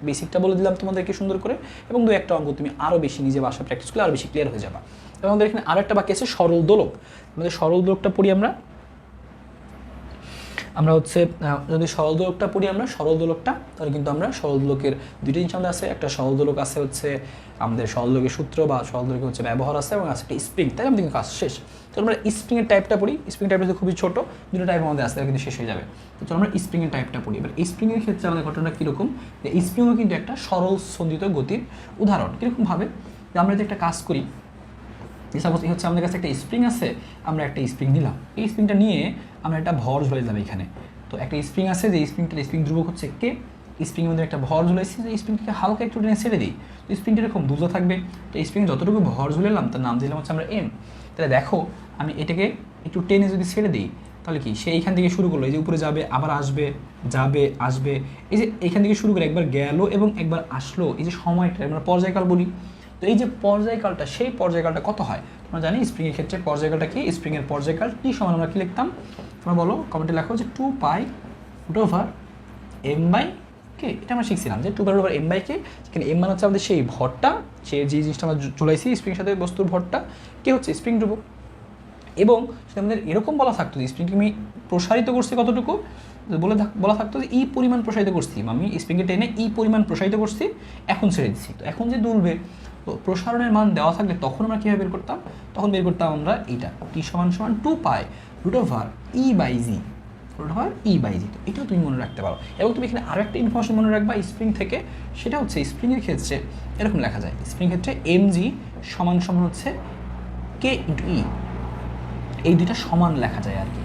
বেসিকটা বলে দিলাম তোমাদেরকে সুন্দর করে, এবং দু একটা অঙ্ক তুমি আরও বেশি নিজে বাসায় প্র্যাকটিস করলে আরও বেশি ক্লিয়ার হয়ে যাবে। এবং আমাদের এখানে আরও একটা বাকি আছে সরল দোলক। আমাদের সরল দোলকটা পড়ি আমরা হচ্ছে যদি সরল দোলকটা পড়ি আমরা সরল দোলকটা, তাহলে কিন্তু আমরা সরল দোলকের দুইটা জিনিস আমাদের আছে, একটা সরল দোলক আছে হচ্ছে আমাদের সরল দোলকের সূত্র বা সরল দোলকের হচ্ছে ব্যবহার আছে, এবং আছে একটা স্প্রিং, তাই আমাদের কিন্তু কাজ শেষ। তো আমরা স্প্রিংয়ের টাইপটা পড়ি, স্প্রিং টাইপটা খুবই ছোটো, দুটো টাইপ আমাদের আসতে কিন্তু শেষ হয়ে যাবে। তো চলো আমরা স্প্রিংয়ের টাইপটা পড়ি। এবার স্প্রিংয়ের ক্ষেত্রে আমাদের ঘটনাটা কীরকম, যে স্প্রিংও কিন্তু একটা সরল স্পন্দিত গতির উদাহরণ। কীরকমভাবে আমরা যে একটা কাজ করি, সাপোজ এই হচ্ছে আমাদের কাছে একটা স্প্রিং আছে, আমরা একটা স্প্রিং নিলাম, এই স্প্রিংটা নিয়ে আমরা একটা ভর ঝুলে যাবে এখানে। তো একটা স্প্রিং আছে, যে স্প্রিং ধ্রুবক হচ্ছে কে, স্প্রিংয়ের মধ্যে একটা ভর ঝুলাইছি, যে স্প্রিংটাকে হালকা একটু টেনে ছেড়ে দিই, তো স্প্রিংটা এরকম দুলতে থাকবে। তো স্প্রিংয়ে যতটুকু ভর ঝুলেলাম তার নাম দিলাম হচ্ছে আমরা এম। তাহলে দেখো আমি এটাকে একটু টেনে যদি ছেড়ে দিই, তাহলে কি সে এইখান থেকে শুরু করলো, এই যে উপরে যাবে আবার আসবে, যাবে আসবে, এই যে এইখান থেকে শুরু করে একবার গেল এবং একবার আসলো, এই যে সময়টা আমরা পর্যায়কাল বলি। তো এই যে পর্যায়কালটা, সেই পর্যায়কালটা কত হয় আমরা জানি, স্প্রিংয়ের ক্ষেত্রে পর্যায়কালটা কি, স্প্রিংয়ের পর্যায়কাল টি সমান আমরা কি লিখতাম, তোমরা বলো কমেন্টে লেখো যে 2π/m/k। এটা আমরা শিখছিলাম যে 2π/m/k, যেখানে m মানে হচ্ছে আমাদের সেই ভরটা, সে যে জিনিসটা আমরা চলাইছি স্প্রিংয়ের সাথে বস্তুর ভরটা, কে হচ্ছে স্প্রিং ধ্রুবক। এবং সেটা আমাদের এরকম বলা থাকতো যে স্প্রিংকে আমি প্রসারিত করছি কতটুকু, বলা থাকতো যে ই পরিমাণ প্রসারিত করছি, আমি স্প্রিংকে টেনে ই পরিমাণ প্রসারিত করছি, এখন ছেড়ে দিচ্ছি। তো এখন যে দুলবে, তো প্রসারণের মান দেওয়া থাকলে তখন আমরা কীভাবে বের করতাম, তখন বের করতাম আমরা এইটা টি সমান 2π/e/g, তো এটাও তুমি মনে রাখতে পারো। এবং তুমি এখানে আরও একটা ইনফরমেশন মনে রাখবা স্প্রিং থেকে, সেটা হচ্ছে স্প্রিংয়ের ক্ষেত্রে এরকম লেখা যায়, স্প্রিং ক্ষেত্রে mg সমান হচ্ছে k/e, এই দুইটা সমান লেখা যায় আর কি।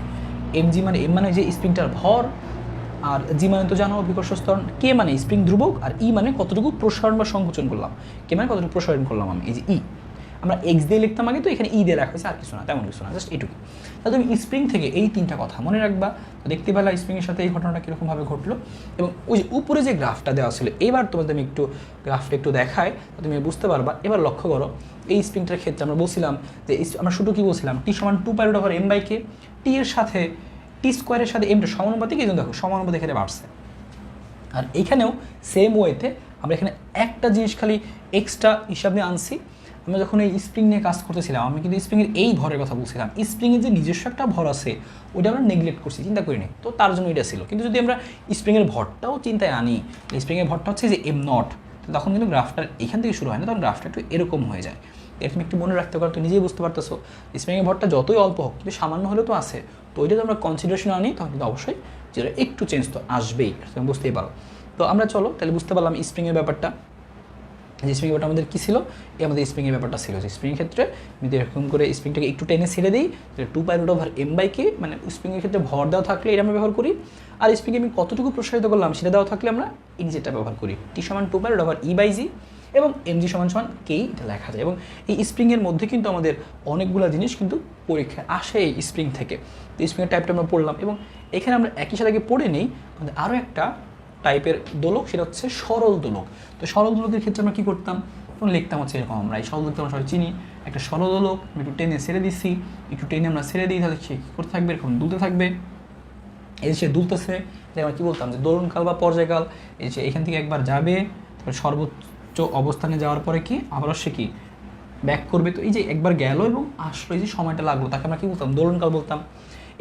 mg মানে m মানে যে স্প্রিংটার ভর, আর জি মানে তো জানো বিকর্ষ ত্বরণ, কে মানে স্প্রিং ধ্রুবক, আর ই মানে কতটুকু প্রসারণ বা সংকোচন করলাম, কে মানে কতটুকু প্রসারণ করলাম আমি, এই যে ই আমরা এক্স দিয়ে লিখতাম আগে, তো এখানে ই দিয়ে রাখা হয়েছে, আর কিছু না, তেমন কিছু না, জাস্ট এটুকু। তাহলে তুমি স্প্রিং থেকে এই তিনটা কথা মনে রাখবা। তো দেখতে পেলা স্প্রিংয়ের সাথে এই ঘটনাটা কীরকমভাবে ঘটলো, এবং ওই যে উপরে যে গ্রাফটা দেওয়া ছিল, এবার তোমাদের আমি একটু গ্রাফটা একটু দেখাই, তুমি বুঝতে পারবা। এবার লক্ষ্য করো এই স্প্রিংটার ক্ষেত্রে আমরা বলছিলাম যে আমরা শুধু কী বলছিলাম, টি সমান 2π/m/k, টি এর সাথে টি স্কোয়ারের সাথে এমটা সমানুপাতিক, এই জন্য দেখো সমানুপাতিক এখানে বাড়ছে। আর এইখানেও সেম ওয়েতে আমরা এখানে একটা জিনিস খালি এক্সট্রা হিসাব নিয়ে আনছি। আমরা যখন এই স্প্রিং নিয়ে কাজ করতেছিলাম, আমি কিন্তু স্প্রিংয়ের এই ভরের কথা বলছিলাম, স্প্রিংয়ের যে নিজস্ব একটা ভর আছে ওইটা আমরা নেগলেক্ট করছি, চিন্তা করিনি, তো তার জন্য এটা ছিল। কিন্তু যদি আমরা স্প্রিংয়ের ভরটাও চিন্তায় আনি, স্প্রিংয়ের ভরটা হচ্ছে যে m0, তখন কিন্তু গ্রাফটা এখান থেকে শুরু হয় না, তখন গ্রাফটা একটু এরকম হয়ে যায়। এরকম একটু মনে রাখতে পারো, তো নিজেই বুঝতে পারতেছো স্প্রিংয়ের ভরটা যতই অল্প হোক কিন্তু সামান্য হলেও তো আছে, তো ওইটা যদি আমরা কনসিডারেশন আনি তখন কিন্তু অবশ্যই যেটা একটু চেঞ্জ তো আসবেই, তুমি বুঝতেই পারো। তো আমরা চলো তাহলে বুঝতে পারলাম স্প্রিংয়ের ব্যাপারটা, যে স্প্রিং ব্যাপারটা আমাদের কী ছিল, এই আমাদের স্প্রিংয়ের ব্যাপারটা ছিল যে স্প্রিং ক্ষেত্রে যদি এরকম করে স্প্রিংটাকে একটু টেনে ছেড়ে দিই, তাহলে 2π/m/k, মানে স্প্রিংয়ের ক্ষেত্রে ভর দেওয়া থাকলে এটা আমরা ব্যবহার করি, আর স্প্রিংকে আমি কতটুকু প্রসারিত করলাম সেটা দেওয়া থাকলে আমরা এই যেটা ব্যবহার করি, টি সমান 2π/e/g, এবং mg সমান k, এটা লেখা যায়। এবং এই স্প্রিংয়ের মধ্যে কিন্তু আমাদের অনেকগুলো জিনিস কিন্তু পরীক্ষায় আসে এই স্প্রিং থেকে। তো স্প্রিংয়ের টাইপটা আমরা পড়লাম, এবং এখানে আমরা একই সাথে পড়ে নিই আমাদের আরও একটা টাইপের দোলক, সেটা হচ্ছে সরল দোলক। তো সরল দোলকের ক্ষেত্রে আমরা কী করতাম, তখন লিখতাম হচ্ছে এরকম, আমরা এই সরল দোলকটা আমরা সবাই চিনি, একটা সরল দোলক আমি একটু টেনে ছেড়ে দিচ্ছি, একটু টেনে আমরা ছেড়ে দিই, তাহলে সে কী করতে থাকবে, এরকম দুলতে থাকবে, এই সে দুলতেছে, তাই আমরা কী বলতাম যে দোলনকাল বা পর্যায়কাল। এই যে এখান থেকে একবার যাবে, তারপর সর্বোচ্চ অবস্থানে যাওয়ার পরে কি আবারও সে কি ব্যাক করবে, তো এই যে একবার গেল এবং আসলো, এই যে সময়টা লাগলো, তাকে আমরা কী বলতাম, দোলনকাল বলতাম।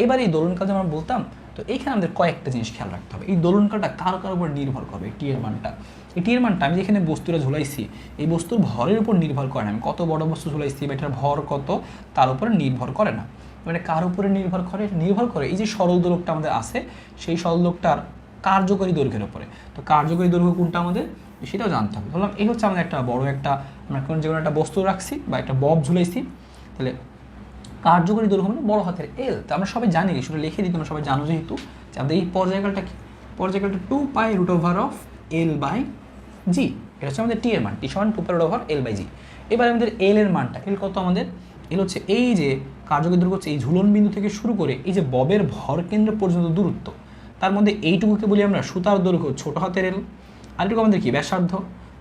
এবার এই দোলনকাল যে আমরা বলতাম, তো এইখানে আমাদের কয়েকটা জিনিস খেয়াল রাখতে হবে। এই দোলনকালটা কার উপর নির্ভর করবে, টি এর মানটা, এই টি এর মানটা আমি যেখানে বস্তুটা ঝুলাইছি এই বস্তুর ভরের উপর নির্ভর করে না, আমি কত বড় বস্তু ঝুলাইছি বা এটার ভর কত তার উপরে নির্ভর করে না, মানে কার উপরে নির্ভর করে, নির্ভর করে এই যে সরল দোলকটা আমাদের আছে সেই সরল দোলকটার কার্যকরী দৈর্ঘ্যের উপরে। তো কার্যকরী দৈর্ঘ্য কোনটা আমাদের সেটাও জানতে হবে। ধরলাম এই হচ্ছে আমাদের একটা বড় একটা আমরা কোনো যে কোনো একটা বস্তু রাখছি বা একটা বব ঝুলাইছি, তাহলে কার্যকরী দৈর্ঘ্য মানে বড় হাতের এল। তো আমরা সবাই জানি, সেটা লিখে দিই, তোমরা সবাই জানো যেহেতু যে আমাদের এই পর্যায়কালটা কি, পর্যায়কালটা 2π√g, এটা হচ্ছে আমাদের টি এর মান, টি সমান 2π√L/g। এবার আমাদের এল এর মানটা, এল কত আমাদের, এল হচ্ছে এই যে কার্যকরী দৈর্ঘ্য হচ্ছে এই ঝুলন বিন্দু থেকে শুরু করে এই যে ববের ভর কেন্দ্র পর্যন্ত দূরত্ব, তার মধ্যে এইটুকুকে বলি আমরা সুতার দৈর্ঘ্য ছোট হাতের এল, আর এটুকু আমাদের কি ব্যাসার্ধ।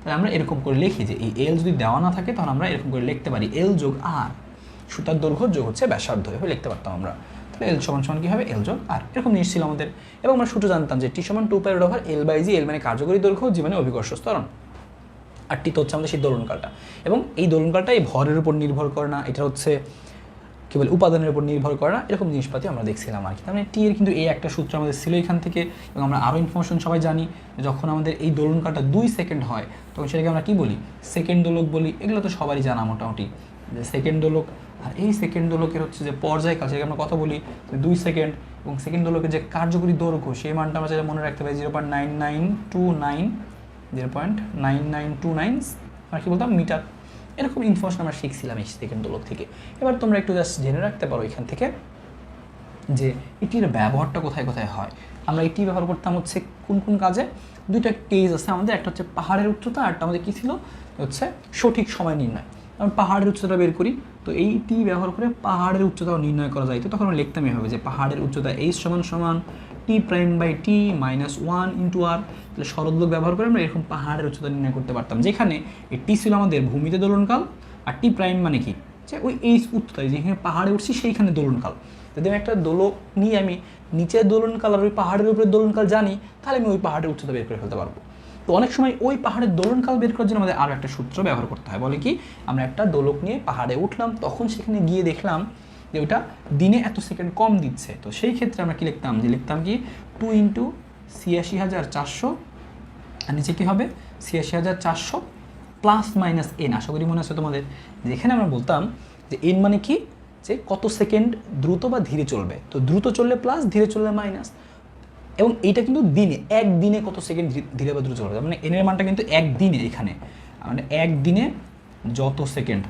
তাহলে আমরা এরকম করে লিখি যে এই এল যদি দেওয়া না থাকে তখন আমরা এরকম করে লিখতে পারি এল যোগ আর, সুতার দৈর্ঘ্য যোগ হচ্ছে ব্যাসার্ধ, এভাবে লিখতে পারতাম আমরা। তাহলে এল সমান সমান কী হবে, এল যোগ আর, এরকম জিনিস ছিল আমাদের। এবং আমরা সূত্র জানতাম যে টি সমান 2π/L/g, এল মানে কার্যকরী দৈর্ঘ্য, জি মানে অভিকর্ষ ত্বরণ, আর টি তো হচ্ছে আমাদের সেই দোলনকালটা। এবং এই দোলনকালটা এই ভরের উপর নির্ভর করে না, এটা হচ্ছে কী বলে উপাদানের উপর নির্ভর করে না, এরকম জিনিসপাতি আমরা দেখছিলাম আর কি। তার মানে টি এর কিন্তু এই একটা সূত্র আমাদের ছিল এখান থেকে। এবং আমরা আরও ইনফরমেশন সবাই জানি, যখন আমাদের এই দোলনকালটা 2 সেকেন্ড হয় তখন সেটাকে আমরা কী বলি, সেকেন্ড দোলক বলি। এগুলো তো সবারই জানা মোটামুটি, যে সেকেন্ড দোলক। আর এই সেকেন্ড দোলকের হচ্ছে যে পর্যায়কাল, সেটাকে আমরা কথা বলি 2 সেকেন্ড। এবং সেকেন্ড দোলকের যে কার্যকরী দৈর্ঘ্য, সেই মানটা আমরা যেটা মনে রাখতে পারি 0.9929, 0.9929 আমরা কী বলতাম মিটার। এরকম ইনফরমেশন আমরা শিখছিলাম এই সেকেন্ড দোলক থেকে। এবার তোমরা একটু জাস্ট জেনে রাখতে পারো এখান থেকে যে এটির ব্যবহারটা কোথায় কোথায় হয়। আমরা এটি ব্যবহার করতাম হচ্ছে কোন কোন কাজে, দুইটা কেস আছে আমাদের, একটা হচ্ছে পাহাড়ের উচ্চতা, আরটা আমাদের কী ছিল হচ্ছে সঠিক সময় নির্ণয়। আমরা পাহাড়ের উচ্চতা বের করি, তো এইটি ব্যবহার করে পাহাড়ের উচ্চতাও নির্ণয় করা যায়। তো তখন আমরা লিখতাম এভাবে যে পাহাড়ের উচ্চতা h সমান T'/T -1 × r। তাহলে সরলদোলক ব্যবহার করে আমরা এরকম পাহাড়ের উচ্চতা নির্ণয় করতে পারতাম, যেখানে এই টি ছিল আমাদের ভূমিতে দোলনকাল, আর টি প্রাইম মানে কি, যে ওই এই উচ্চতায় যেখানে পাহাড়ে উঠছি সেইখানে দোলনকাল। যদি আমি একটা দোলক নিয়ে আমি নিচের দোলনকাল আর ওই পাহাড়ের উপরে দোলনকাল জানি, তাহলে আমি ওই পাহাড়ের উচ্চতা বের করে ফেলতে পারবো। তো অনেক সময় ওই পাহাড়ের দোলনকাল বের করার জন্য আমাদের আরও একটা সূত্র ব্যবহার করতে হয়। বলে কি, আমরা একটা দোলক নিয়ে পাহাড়ে উঠলাম, তখন সেখানে গিয়ে দেখলাম যে ওটা দিনে এত সেকেন্ড কম দিচ্ছে। তো সেই ক্ষেত্রে আমরা কি লিখতাম, যে লিখতাম কি 2 × ৮৬,৪০০, আর নিচে কী হবে ৮৬,৪০০ +- n। আশা করি মনে আছে তোমাদের, যেখানে আমরা বলতাম যে এন মানে কি, যে কত সেকেন্ড দ্রুত বা ধীরে চলবে। তো দ্রুত চললে প্লাস, ধীরে চললে মাইনাস। এবং এইটা কিন্তু দিনে, একদিনে কত সেকেন্ড ধীরে বা দ্রুত চলবে, মানে এনের মানটা কিন্তু একদিনে, এখানে মানে একদিনে যত সেকেন্ড,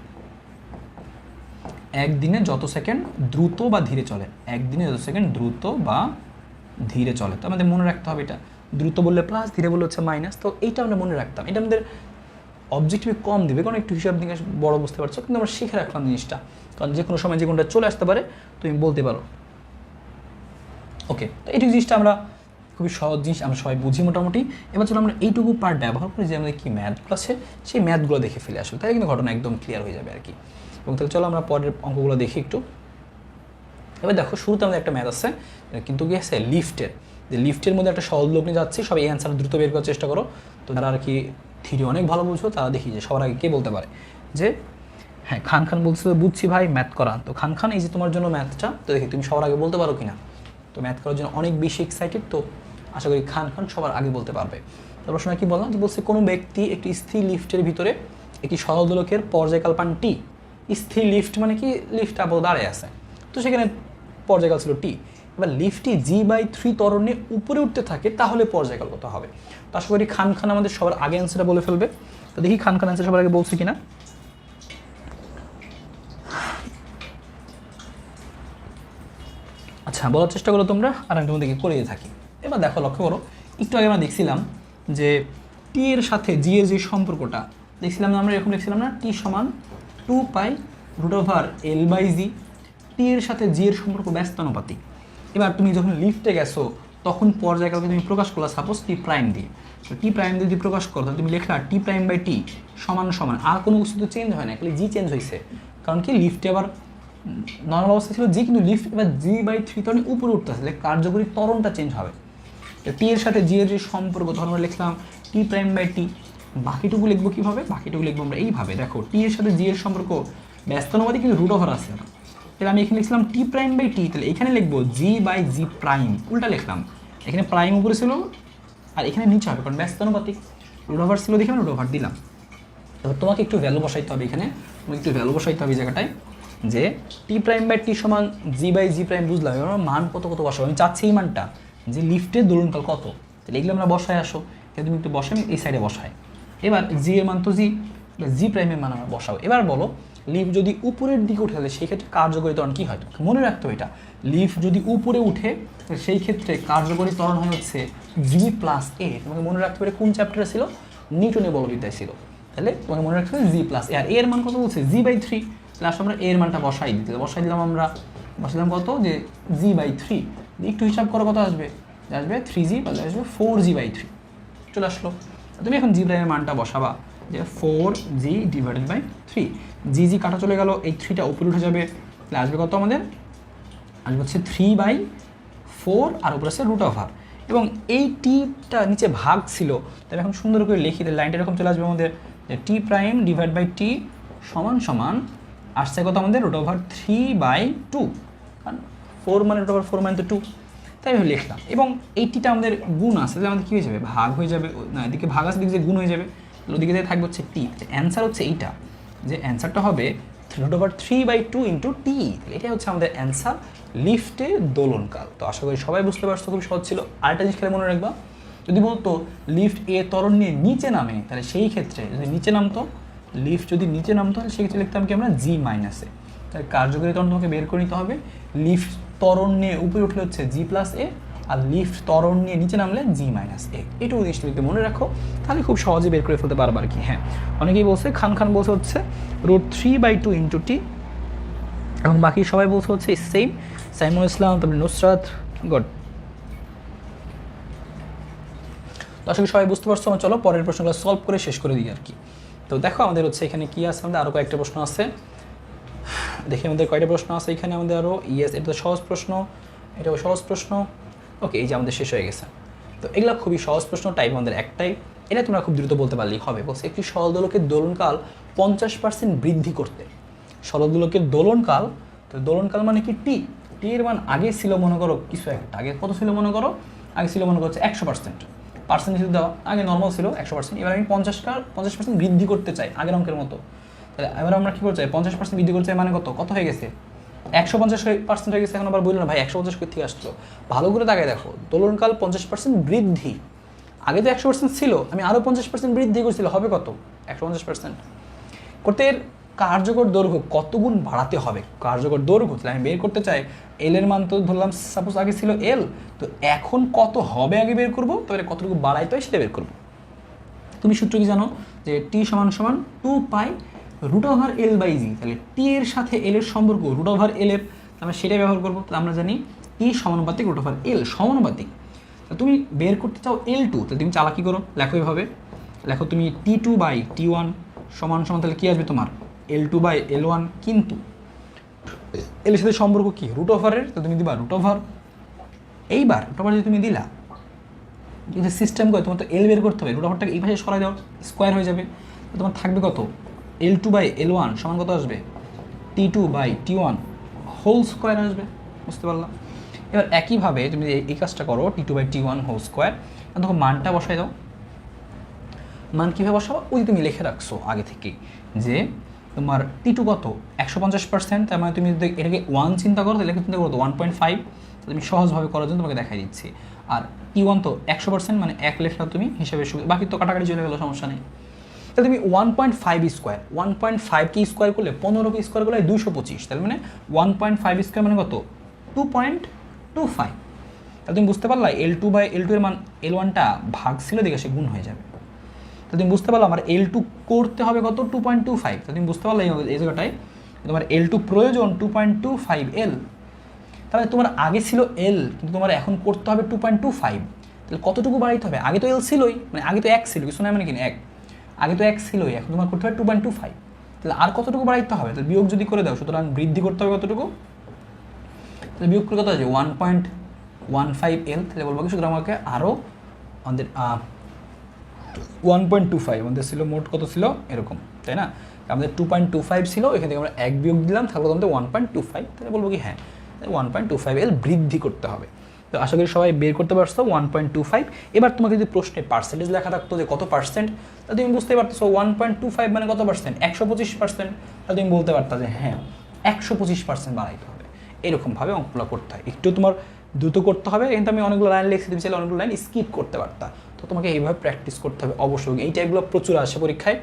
একদিনে যত সেকেন্ড দ্রুত বা ধীরে চলে, একদিনে যত সেকেন্ড দ্রুত বা ধীরে চলে। তো আমাদের মনে রাখতে হবে এটা, দ্রুত বললে প্লাস, ধীরে বললে হচ্ছে মাইনাস। তো এইটা আমরা মনে রাখতাম, এটা আমাদের অবজেক্টিভে কম দেবে, কারণ একটু হিসাব নিকাশ বড় বুঝতে পারছো, কিন্তু আমরা শিখে রাখলাম জিনিসটা, কারণ যে কোনো সময় যে কোনটা চলে আসতে পারে তুমি বলতে পারো। ওকে, তো এইটুকু জিনিসটা আমরা খুবই সহজ জিনিস, আমরা সবাই বুঝি মোটামুটি। এবার চলো আমরা এইটুকু পার্ট ব্যবহার করি, যে আমাদের কী ম্যাথগুলো আছে সেই ম্যাথগুলো দেখে ফেলে আসলে, তাহলে কিন্তু ঘটনা একদম ক্লিয়ার হয়ে যাবে আর কি। এবং তাহলে চলো আমরা পরের অঙ্কগুলো দেখি একটু। এবার দেখো, শুরুতে আমাদের একটা ম্যাথ আছে, কিন্তু কি আছে লিফটের, যে লিফটের মধ্যে একটা সহজ লোক নিয়ে যাচ্ছি, সবাই এই অ্যান্সার দ্রুত বের করার চেষ্টা করো। তো যারা আর কি থিওরি অনেক ভালো বুঝো তারা দেখি যে সবার আগে কে বলতে পারে, যে হ্যাঁ খান খান বলছে বুঝছি ভাই ম্যাথ করা। তো খান খান, এই যে তোমার জন্য ম্যাথটা, তো দেখি তুমি সবার আগে বলতে পারো কিনা। তো ম্যাথ করার জন্য অনেক বেশি এক্সাইটেড, তো আশা করি খান খান সবার আগে বলতে পারবে। তো প্রশ্ন কি বললাম, যে বলছে কোনো ব্যক্তি একটি স্থির লিফটের ভিতরে একটি সরল দোলকের পর্যায়কাল পান টি। স্থির লিফট মানে কি, লিফটটা আপাতত দাঁড়িয়ে আছে, তো সেখানে পর্যায়কাল ছিল টি। এবার লিফটটি g/3 ত্বরণে উপরে উঠতে থাকে, তাহলে পর্যায়কাল কত হবে। তো আশা করি খান খান আমাদের সবার আগে অ্যান্সারটা বলে ফেলবে। তো দেখি খান খান অ্যান্সার সবার আগে বলছে কিনা। আচ্ছা, বলার চেষ্টা করো তোমরা, আর আমি তোমাদেরকে করিয়ে থাকি। এবার দেখো, লক্ষ্য করো, একটু আগে আমরা দেখছিলাম যে টি এর সাথে জি এর যে সম্পর্কটা দেখছিলাম, আমরা এরকম দেখছিলাম না, টি সমান 2π√L/g। টি এর সাথে জি এর সম্পর্ক ব্যস্তানুপাতিক। এবার তুমি যখন লিফটে গেছো তখন পর্যায়কালকে তুমি প্রকাশ করলা সাপোজ টি প্রাইম দিয়ে। তো টি প্রাইম দিয়ে যদি প্রকাশ করো, তাহলে তুমি লেখলা T'/T সমান সমান, আর কোনো কিছু তো চেঞ্জ হয় না, খালি জি চেঞ্জ হয়েছে, কারণ কি লিফটে আবার নর্মাল অবস্থা ছিল জি, কিন্তু লিফট এবার g/3 ত্বরণে উপরে উঠতে আসলে কার্যকরী ত্বরণটা চেঞ্জ হবে। টি এর সাথে জি এর যে সম্পর্ক, তখন আমরা লিখলাম T'/T। বাকিটুকু লিখবো কীভাবে, বাকিটুকু লিখবো আমরা এইভাবে। দেখো, টি এর সাথে জি এর সম্পর্ক ব্যস্তানুপাতিক, কিন্তু √ওভার আছে না, তাহলে আমি এখানে লিখলাম T'/T, তাহলে এখানে লিখবো g/g', উল্টা লিখলাম, এখানে প্রাইম উপরে ছিল আর এখানে নিচে হবে, কারণ ব্যস্তানুপাতিক, √ওভার ছিল দেখে আমি √ওভার দিলাম। এবার তোমাকে একটু ভ্যালু বসাইতে হবে এখানে, তোমাকে একটু ভ্যালু বসাইতে হবে এই জায়গাটায়, যে T'/T সমান g/g', বুঝলাম। এবার মান কত কত বসাবো, আমি চাচ্ছি এই মানটা, যে লিফটের দোলনকাল কত, তাহলে এগুলো আমরা বসায় আসো, তাহলে তুমি একটু বসাই, আমি এই সাইডে বসাই। এবার জি এর মান তো জি, জি প্রাইমের মান আমরা বসাবো। এবার বলো লিফ যদি উপরের দিকে উঠে তাহলে সেই ক্ষেত্রে কার্যকরী ত্বরণ কী হয়? মনে রাখতে হবে এটা, লিফ যদি উপরে উঠে তাহলে সেই ক্ষেত্রে কার্যকরী ত্বরণ হয় হচ্ছে জি প্লাস এ। তোমাকে মনে রাখতে হবে কোন চ্যাপ্টারে ছিল, নিউটনের বলবিদ্যায় ছিল। তাহলে তোমাকে মনে রাখতে হবে জি প্লাস এ। আর এর মান কত বলছে? জি বাই 3। তাহলে আসলে আমরা এর মানটা বসাই দিলাম আমরা, বসাইলাম কত, যে জি বাই 3। একটু হিসাব করো কত আসবে, আসবে 3g, তাহলে আসবে 4g বাই 3 চলে আসলো। তুমি এখন জি প্রাইমের মানটা বসাবা, যে 4g ডিভাইডেড বাই 3। জি কাটা চলে গেল, এই 3টা উপরে উঠে যাবে, তাহলে আসবে কত আমাদের, আসবে হচ্ছে 3/4 আর উপরে আছে রুট ওভার। এবং এই টিটা নিচে ভাগ ছিল, তাহলে এখন সুন্দর করে লিখি, লাইনটা এরকম চলে আসবে আমাদের, যে টি প্রাইম ডিভাইড বাই টি সমান সমান আসছে কত আমাদের, রুট ওভার 3/2, কারণ 4 মানে রুট ওভার 4 মানে তো 2, তাই আমি লিখলাম। এবং এই টিটা আমাদের গুণ আছে, তাহলে আমাদের কী হয়ে যাবে, ভাগ হয়ে যাবে, না এদিকে ভাগ আছে, দিকে যে গুণ হয়ে যাবে, ওদিকে যে থাকবে হচ্ছে টি। অ্যান্সার হচ্ছে এইটা, যে অ্যান্সারটা হবে রুট ওভার 3/2 ইন্টু টি। এটাই হচ্ছে আমাদের অ্যান্সার, লিফটের দোলনকাল। তো আশা করি সবাই বুঝতে পারছো, খুব সহজ ছিল। আরেকটা জিনিস খেলে মনে রাখবা, যদি বলতো লিফট এ ত্বরণ নিয়ে নিচে নামে, তাহলে সেই ক্ষেত্রে যদি নিচে নামতো, লিফট যদি নিচে নামতো তাহলে সেই ক্ষেত্রে লিখতাম কি আমরা, জি মাইনাসে। তাহলে কার্যকরী ত্বরণ তোমাকে বের করে নিতে হবে, লিফট ত্বরণ নিয়ে উপরে উঠলে হচ্ছে জি প্লাস এ, আর লিফট ত্বরণ নিয়ে নিচে নামলে জি মাইনাস এ। এটুকু জিনিসটা যদি মনে রাখো তাহলে খুব সহজে বের করে ফেলতে পারবো আর কি। হ্যাঁ, অনেকেই বলছে, খান বলছে হচ্ছে রুট 3/2 ইন্টু টি, এবং বাকি সবাই বলছে হচ্ছে সেম, সাইমুল ইসলাম, তারপরে নুসরাত, গুড। তো আসলে সবাই বুঝতে পারছো, আমার চলো পরের প্রশ্নগুলো সলভ করে শেষ করে দিই আর কি। তো দেখো আমাদের হচ্ছে এখানে কি আছে, আমাদের আরও কয়েকটা প্রশ্ন আছে, দেখি আমাদের কয়টা প্রশ্ন আছে এখানে আমাদের আরও। ইয়েস, এটা তো সহজ প্রশ্ন, এটাও সহজ প্রশ্ন। ওকে, এই যে আমাদের শেষ হয়ে গেছে। তো এগুলো খুবই সহজ প্রশ্ন, টাইপ আমাদের একটাই, এটা তোমরা খুব দ্রুত বলতে পারলেই হবে। বলছে একটি সরল দোলকের দোলনকাল 50% বৃদ্ধি করতে। সরল দোলকের দোলনকাল, তো দোলনকাল মানে কি, টি এর মান আগে ছিল মনে করো কিছু একটা, আগে কত ছিল মনে করো, আগে ছিল মনে করছে 100%, পার্সেন্টেজ দেওয়া আগে নর্মাল ছিল 100%, এবার আমি 50% বৃদ্ধি করতে চাই আগের অঙ্কের মতো। তাহলে এবার আমরা কী করতে চাই, 50% বৃদ্ধি করতে চাই, মানে কত হয়ে গেছে, 150% হয়ে গেছে। এখন আবার বললো না ভাই 150 থেকে আসলো, ভালো করে তাকায় দেখো, দোলনকাল 50% বৃদ্ধি, আগে তো 100% ছিল, আমি আরও 50% বৃদ্ধি করছিল, হবে কত, 150% করতে এর কার্যকর দৈর্ঘ্য কত গুণ বাড়াতে হবে। কার্যকর দৈর্ঘ্য তাহলে আমি বের করতে চাই, এল এর মান তো ধরলাম সাপোজ আগে ছিল এল, তো এখন কত হবে আগে বের করবো, তাহলে কতটুকু বাড়াইতে হয় সেটা বের করবো। তুমি সূত্র কি জানো, যে টি সমান 2π রুট ওভার এল বাই জি। তাহলে টি এর সাথে এল এর সম্পর্ক রুট ওভার এল এর, আমরা সেটাই ব্যবহার করবো। তাহলে আমরা জানি টি সমানুপাতিক রুট ওভার এল, সমানুপাতিক। তুমি বের করতে চাও L2, তাহলে তুমি চালাকি করো, লেখো এভাবে, লেখো তুমি T2/T1 সমান সমান, তাহলে কী আসবে তোমার L2/L1, কিন্তু এর সাথে সম্পর্ক কি, রুট ওভারের, তো তুমি দিবা রুট ওভার। এইবার রুট ওভার যদি তুমি দিলা, কিন্তু সিস্টেম করে তোমার তো এল বের করতে হবে, রুট ওভারটাকে এই পাশে সরাই দাও, স্কোয়ার হয়ে যাবে, তো তোমার থাকবে কত, L2/L1 সমান কত আসবে, T2/T1 হোল স্কোয়ার আসবে। বুঝতে পারলাম? এবার একইভাবে তুমি এই কাজটা করো, T2/T1 হোল স্কোয়ার, তখন মানটা বসাই দাও। মান কীভাবে বসাবো, ওই তুমি লিখে রাখছো আগে থেকে, যে তোমার T2 কত 150%, তার মানে তুমি যদি এটাকে 1 চিন্তা করো, তাহলে চিন্তা করো 1.5, তুমি সহজভাবে করার জন্য তোমাকে দেখাই দিচ্ছি। আর T1 তো 100%, মানে 1 লেখা তুমি হিসাবে, বাকি তো কাটাকাটি চলে গেলো, সমস্যা নেই। তাহলে তুমি 1.5 স্কোয়ার, 1.5কে স্কোয়ার করলে 15কে স্কোয়ার করলে 225, তাহলে মানে 1.5 স্কোয়ার মানে কত, 2.25। তাহলে তুমি বুঝতে পারলা L2/L2 এর মান L1টা ভাগ ছিল, দেখে সে গুণ হয়ে যাবে। তো তুমি বুঝতে পারলো আমার L2 করতে হবে কত, 2.25। তো তুমি বুঝতে পারলে এই জায়গাটায় তোমার L2 প্রয়োজন 2.25 L। তাহলে তোমার আগে ছিল L, কিন্তু তোমার এখন করতে হবে 2.25, তাহলে কতটুকু বাড়াইতে হবে, আগে তো L ছিলই, মানে আগে তো 1 ছিল, কিছু নয় মানে কি 1, আগে তো 1 ছিলই, এখন তোমার করতে হবে 2.25, তাহলে আর কতটুকু বাড়াইতে হবে, তাহলে বিয়োগ যদি করে দাও, সুতরাং বৃদ্ধি করতে হবে কতটুকু, তাহলে বিয়োগ করে কত আছে 1.15 L, তাহলে বলবো কি, সুতরাং আমাকে আরও আমাদের 1.25, আমাদের ছিল মোট কত ছিল এরকম, তাই না, আমাদের 2.25 ছিল, এখান থেকে আমরা 1 বিয়োগ দিলাম, থাকলো আমাদের 1.25, তাহলে বলবো কি হ্যাঁ 1.25 L বৃদ্ধি করতে হবে। তো আশা করি সবাই বের করতে পারছো 1.25। এবার তোমাকে যদি প্রশ্নে পার্সেন্টেজ লেখা থাকতো যে কত পার্সেন্ট, তাহলে তুমি বুঝতে পারতো 1.25 মানে কত পার্সেন্ট, 125%, তাহলে তুমি বলতে পারতা যে হ্যাঁ 125% বাড়াইতে হবে। এরকমভাবে অঙ্কগুলো করতে হয়, একটু তোমার দ্রুত করতে হবে, কিন্তু আমি অনেকগুলো লাইন লিখে দিতে চাইলে অনেকগুলো লাইন স্কিপ করতে পারতা। তো তোমাকে এইভাবে প্র্যাকটিস করতে হবে অবশ্যই, এই টাইপগুলো প্রচুর আসে পরীক্ষায়,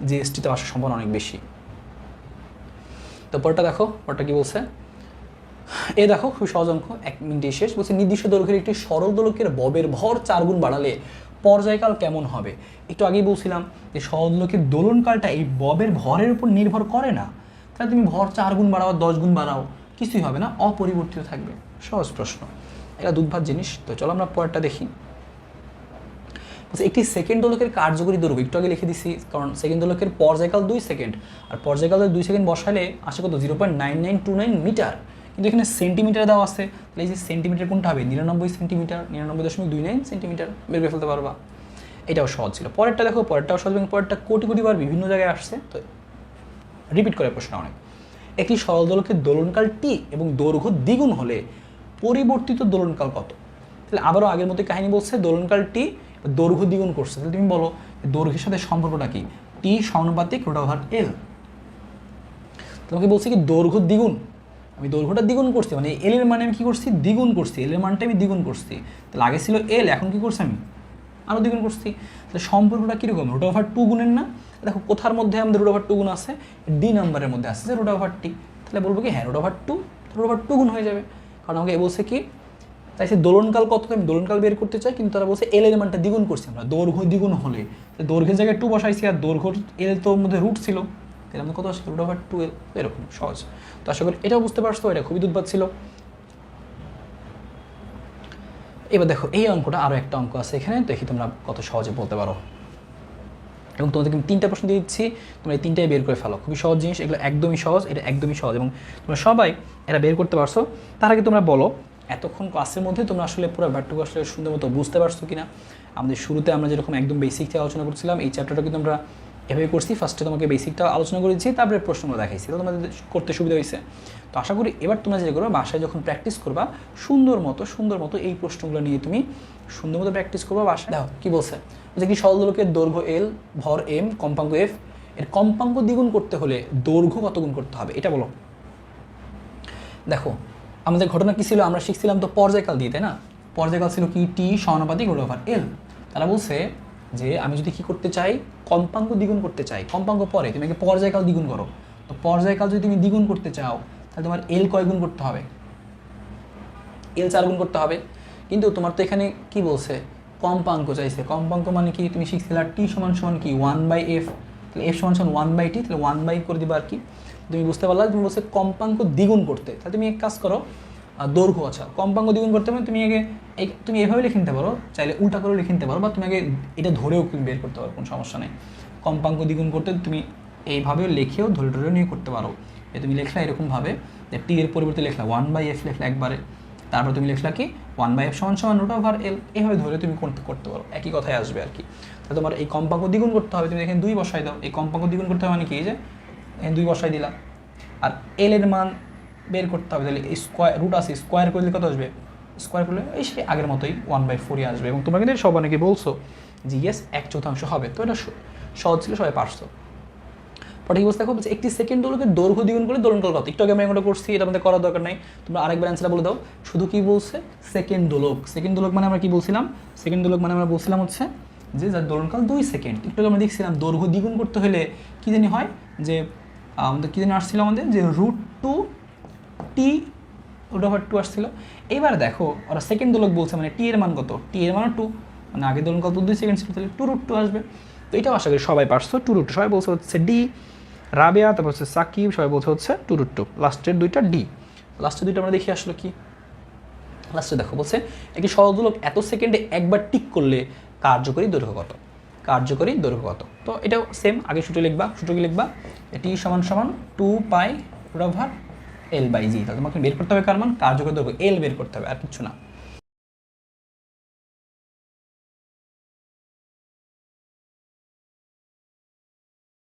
জিএসটিতে আসার সম্ভাবনা অনেক বেশি। তো পরটা দেখো, পরটা কি বলছে, দেখো খুব সহজ অঙ্ক, 1 মিনিটে শেষ। বলছে নির্দিষ্ট দৈর্ঘ্যের একটি সরল দোলকের ববের ভর 4 গুণ বাড়ালে পর্যায়কাল কেমন হবে। একটু আগেই বলছিলাম যে সরল দোলকের দোলনকালটা এই ববের ভরের উপর নির্ভর করে না, তাহলে তুমি ভর 4 গুণ বাড়াও 10 গুণ বাড়াও কিছুই হবে না, অপরিবর্তিত থাকবে। সহজ প্রশ্ন, এটা দুধভাত জিনিস। তো চলো আমরা পরেরটা দেখি। একটি সেকেন্ড দোলকের কার্যকরী দৈর্ঘ্য একটু আগে লিখে দিছি, কারণ সেকেন্ড দোলকের পর্যায়কাল 2 সেকেন্ড, আর পর্যায়কাল 2 সেকেন্ড বসালে আসে কত 0.9929 মিটার, কিন্তু এখানে সেন্টিমিটার দেওয়া আছে, তাহলে এই যে সেন্টিমিটার কোনটা হবে 99 সেন্টিমিটার, 99.29 সেন্টিমিটার বের করে ফেলতে পারবা। এটাও সহজ ছিল। পরেরটা দেখো, পরেরটাও সহজ এবং পরেরটা কোটি কোটি বার বিভিন্ন জায়গায় আসছে, তো রিপিট করে প্রশ্ন অনেক। একটি সরল দোলকের দোলনকাল টি এবং দৈর্ঘ্য দ্বিগুণ হলে পরিবর্তিত দোলনকাল কত। তাহলে আবারও আগের মতো কাহিনী বলছে, দোলনকাল টি দৈর্ঘ্য দ্বিগুণ করছে, তাহলে তুমি বলো দৈর্ঘ্যের সাথে সম্পর্কটা কি, টি সমানুপাতিক √L। তোমাকে বলছি কি দৈর্ঘ্য দ্বিগুণ, আমি দৈর্ঘ্যটা দ্বিগুণ করছি, মানে এল এর মানে আমি কী করছি দ্বিগুণ করছি, এল এর মানটা আমি দ্বিগুণ করছি, তাহলে আগে ছিল এল, এখন কী করছি আমি আরও দ্বিগুণ করছি। তাহলে সম্পর্কটা কীরকম, √2 গুণের না। দেখো কোথার মধ্যে আমাদের √2 গুণ আছে, ডি নাম্বারের মধ্যে আসছে যে √T, তাহলে বলবো কি হ্যাঁ √2 গুণ হয়ে যাবে, কারণ আমাকে বলছে কি তাই সে দোলনকাল কত, আমি দোলনকাল বের করতে চাই, কিন্তু তারা বলছে এল এর মানটা দ্বিগুণ করছি আমরা, দৈর্ঘ্য দ্বিগুণ হলে দৈর্ঘ্যের জায়গায় 2 বসাইছি, আর দৈর্ঘ্য এল তো মধ্যে রুট ছিল, তাহলে আমাদের কত আসছে √2L, এরকম সহজ। তো আশা করি এটাও বুঝতে পারছো, এটা খুবই দুধবাদ ছিল। এবার দেখো এই অঙ্কটা, আরও একটা অঙ্ক আছে এখানে, দেখি তোমরা কত সহজে বলতে পারো, এবং তোমাদেরকে আমি 3টা প্রশ্ন দিয়ে দিচ্ছি, তোমরা এই 3টাই বের করে ফেলো। খুবই সহজ জিনিস, এগুলো একদমই সহজ, এটা একদমই সহজ, এবং তোমরা সবাই এটা বের করতে পারছো। তার আগে তোমরা বলো এতক্ষণ ক্লাসের মধ্যে তোমরা আসলে পুরো ব্যাপারটুকু আসলে সুন্দর মতো বুঝতে পারছো কিনা। আমাদের শুরুতে আমরা যেরকম একদম বেসিক থেকে আলোচনা করছিলাম, এই চ্যাপ্টারটা কিন্তু আমরা এভাবে করছি, ফার্স্টে তোমাকে বেসিকটা আলোচনা করেছি, তারপরে প্রশ্নগুলো দেখাইছি, তো তোমাদের করতে সুবিধা হয়েছে। তো আশা করি এবার তোমরা যেটা করবা, বাসায় যখন প্র্যাকটিস করবা সুন্দর মতো এই প্রশ্নগুলো নিয়ে তুমি সুন্দর মতো প্র্যাকটিস করবা বাসায়। দেখো কী বলছে, যে কি সরল দোলকের দৈর্ঘ্য এল, ভর এম, কম্পাঙ্ক এফ, এর কম্পাঙ্ক দ্বিগুণ করতে হলে দৈর্ঘ্য কত গুণ করতে হবে, এটা বলো। দেখো আমাদের ঘটনা কী ছিল, আমরা শিখছিলাম তো পর্যায়কাল দিয়ে, তাই না। পর্যায়কাল ছিল কি টি সমানুপাতিক √L। তারা বলছে যে আমি যদি কি করতে চাই, কম্পাঙ্ক দ্বিগুণ করতে চাই, কম্পাঙ্ক পরে তুমি আগে পর্যায়কাল দ্বিগুণ করো। তো পর্যায়কাল যদি তুমি দ্বিগুণ করতে চাও, তাহলে তোমার এল কয় গুণ করতে হবে, এল 4 গুণ করতে হবে। কিন্তু তোমার তো এখানে কি বলছে, কম্পাঙ্ক চাইছে। কম্পাঙ্ক মানে কি, তুমি শিখছিলে টি সমান কি 1/f, তাহলে এফ সমান 1/t, তাহলে 1 করে দিবা আর কি। তুমি বুঝতে পারলা, তুমি বলছে কম্পাঙ্ক দ্বিগুণ করতে, তাহলে তুমি এক কাজ করো, দৈর্ঘ্য, আচ্ছা কম্পাঙ্ক দ্বিগুণ করতে হবে, তুমি আগে তুমি এভাবে লিখে নিতে পারো, চাইলে উল্টা করে লিখে নিতে পারো, বা তুমি আগে এটা ধরেও বের করতে পারো, কোনো সমস্যা নেই। কম্পাঙ্ক দ্বিগুণ করতে তুমি এইভাবেও লিখেও ধরেও নিয়ে করতে পারো। তুমি লিখলা এরকমভাবে, যে টি এর পরিবর্তে লিখলা 1/f লিখলা একবারে, তারপর তুমি লিখলা কি 1/f সমান √L, এইভাবে ধরে তুমি করতে পারো, একই কথায় আসবে আর কি। তাহলে তোমার এই কম্পাঙ্ক দ্বিগুণ করতে হবে, তুমি এখানে 2 বসাই দাও। এই কম্পাঙ্ক দ্বিগুণ করতে হবে মানে কি, যে এখানে 2 বসাই দিলা, আর এল এর মান বের করতে হবে, তাহলে স্কোয়ার রুট আছে, স্কোয়ার করলে কত আসবে, স্কোয়ার করলে এই সেই আগের মতোই 1/4 আসবে। এবং তোমরা কিন্তু সব অনেকে বলছো যে ইয়েস 1/4 হবে, তো এটা সহজ ছিল, সবাই পারছো। পরে কি বলছে দেখো, একটি সেকেন্ড দোলকের দৈর্ঘ্য দ্বিগুণ করে দোলনকাল কত, একটু আগে আমি এগুলো করছি, এটা আমাদের করার দরকার নাই, তোমরা আরেকবার অ্যান্সারটা বলে দাও। শুধু কি বলছে, সেকেন্ড দোলক মানে আমরা কি বলছিলাম, সেকেন্ড দোলক মানে আমরা বলছিলাম হচ্ছে যে যার দোলনকাল 2 সেকেন্ড। একটু আগে আমরা দেখছিলাম দৈর্ঘ্য দ্বিগুণ করতে হলে কী জানি হয়, যে আমাদের কী জানি আসছিল আমাদের, যে √2 আসছিল। এইবার দেখো ওরা সেকেন্ড দোলক বলছে, মানে টি এর মান কত, টি এর মান 2, মানে আগে দোলনকাল তো 2 সেকেন্ড ছিল, তাহলে 2√2 আসবে। তো এটাও আশা করি সবাই পারছো, 2√2, সবাই বলছে হচ্ছে ডি, রাবেয়া, তারপর হচ্ছে সাকিব, সবাই বলছে হচ্ছে 2√2, লাস্টের 2টা ডি। লাস্টের 2টা আমরা দেখি আসলে কি, লাস্টে দেখো বলছে একটি সরল দোলক এত সেকেন্ডে একবার টিক করলে কার্যকরী দৈর্ঘ্য কত, তো এটাও সেম, আগে সূত্র কি লিখবা, টি সমান 2π √L/g, তাহলে তোমাকে বের করতে হবে কার মান, কার্যকরী দৈর্ঘ্য এল বের করতে হবে, আর কিছু না।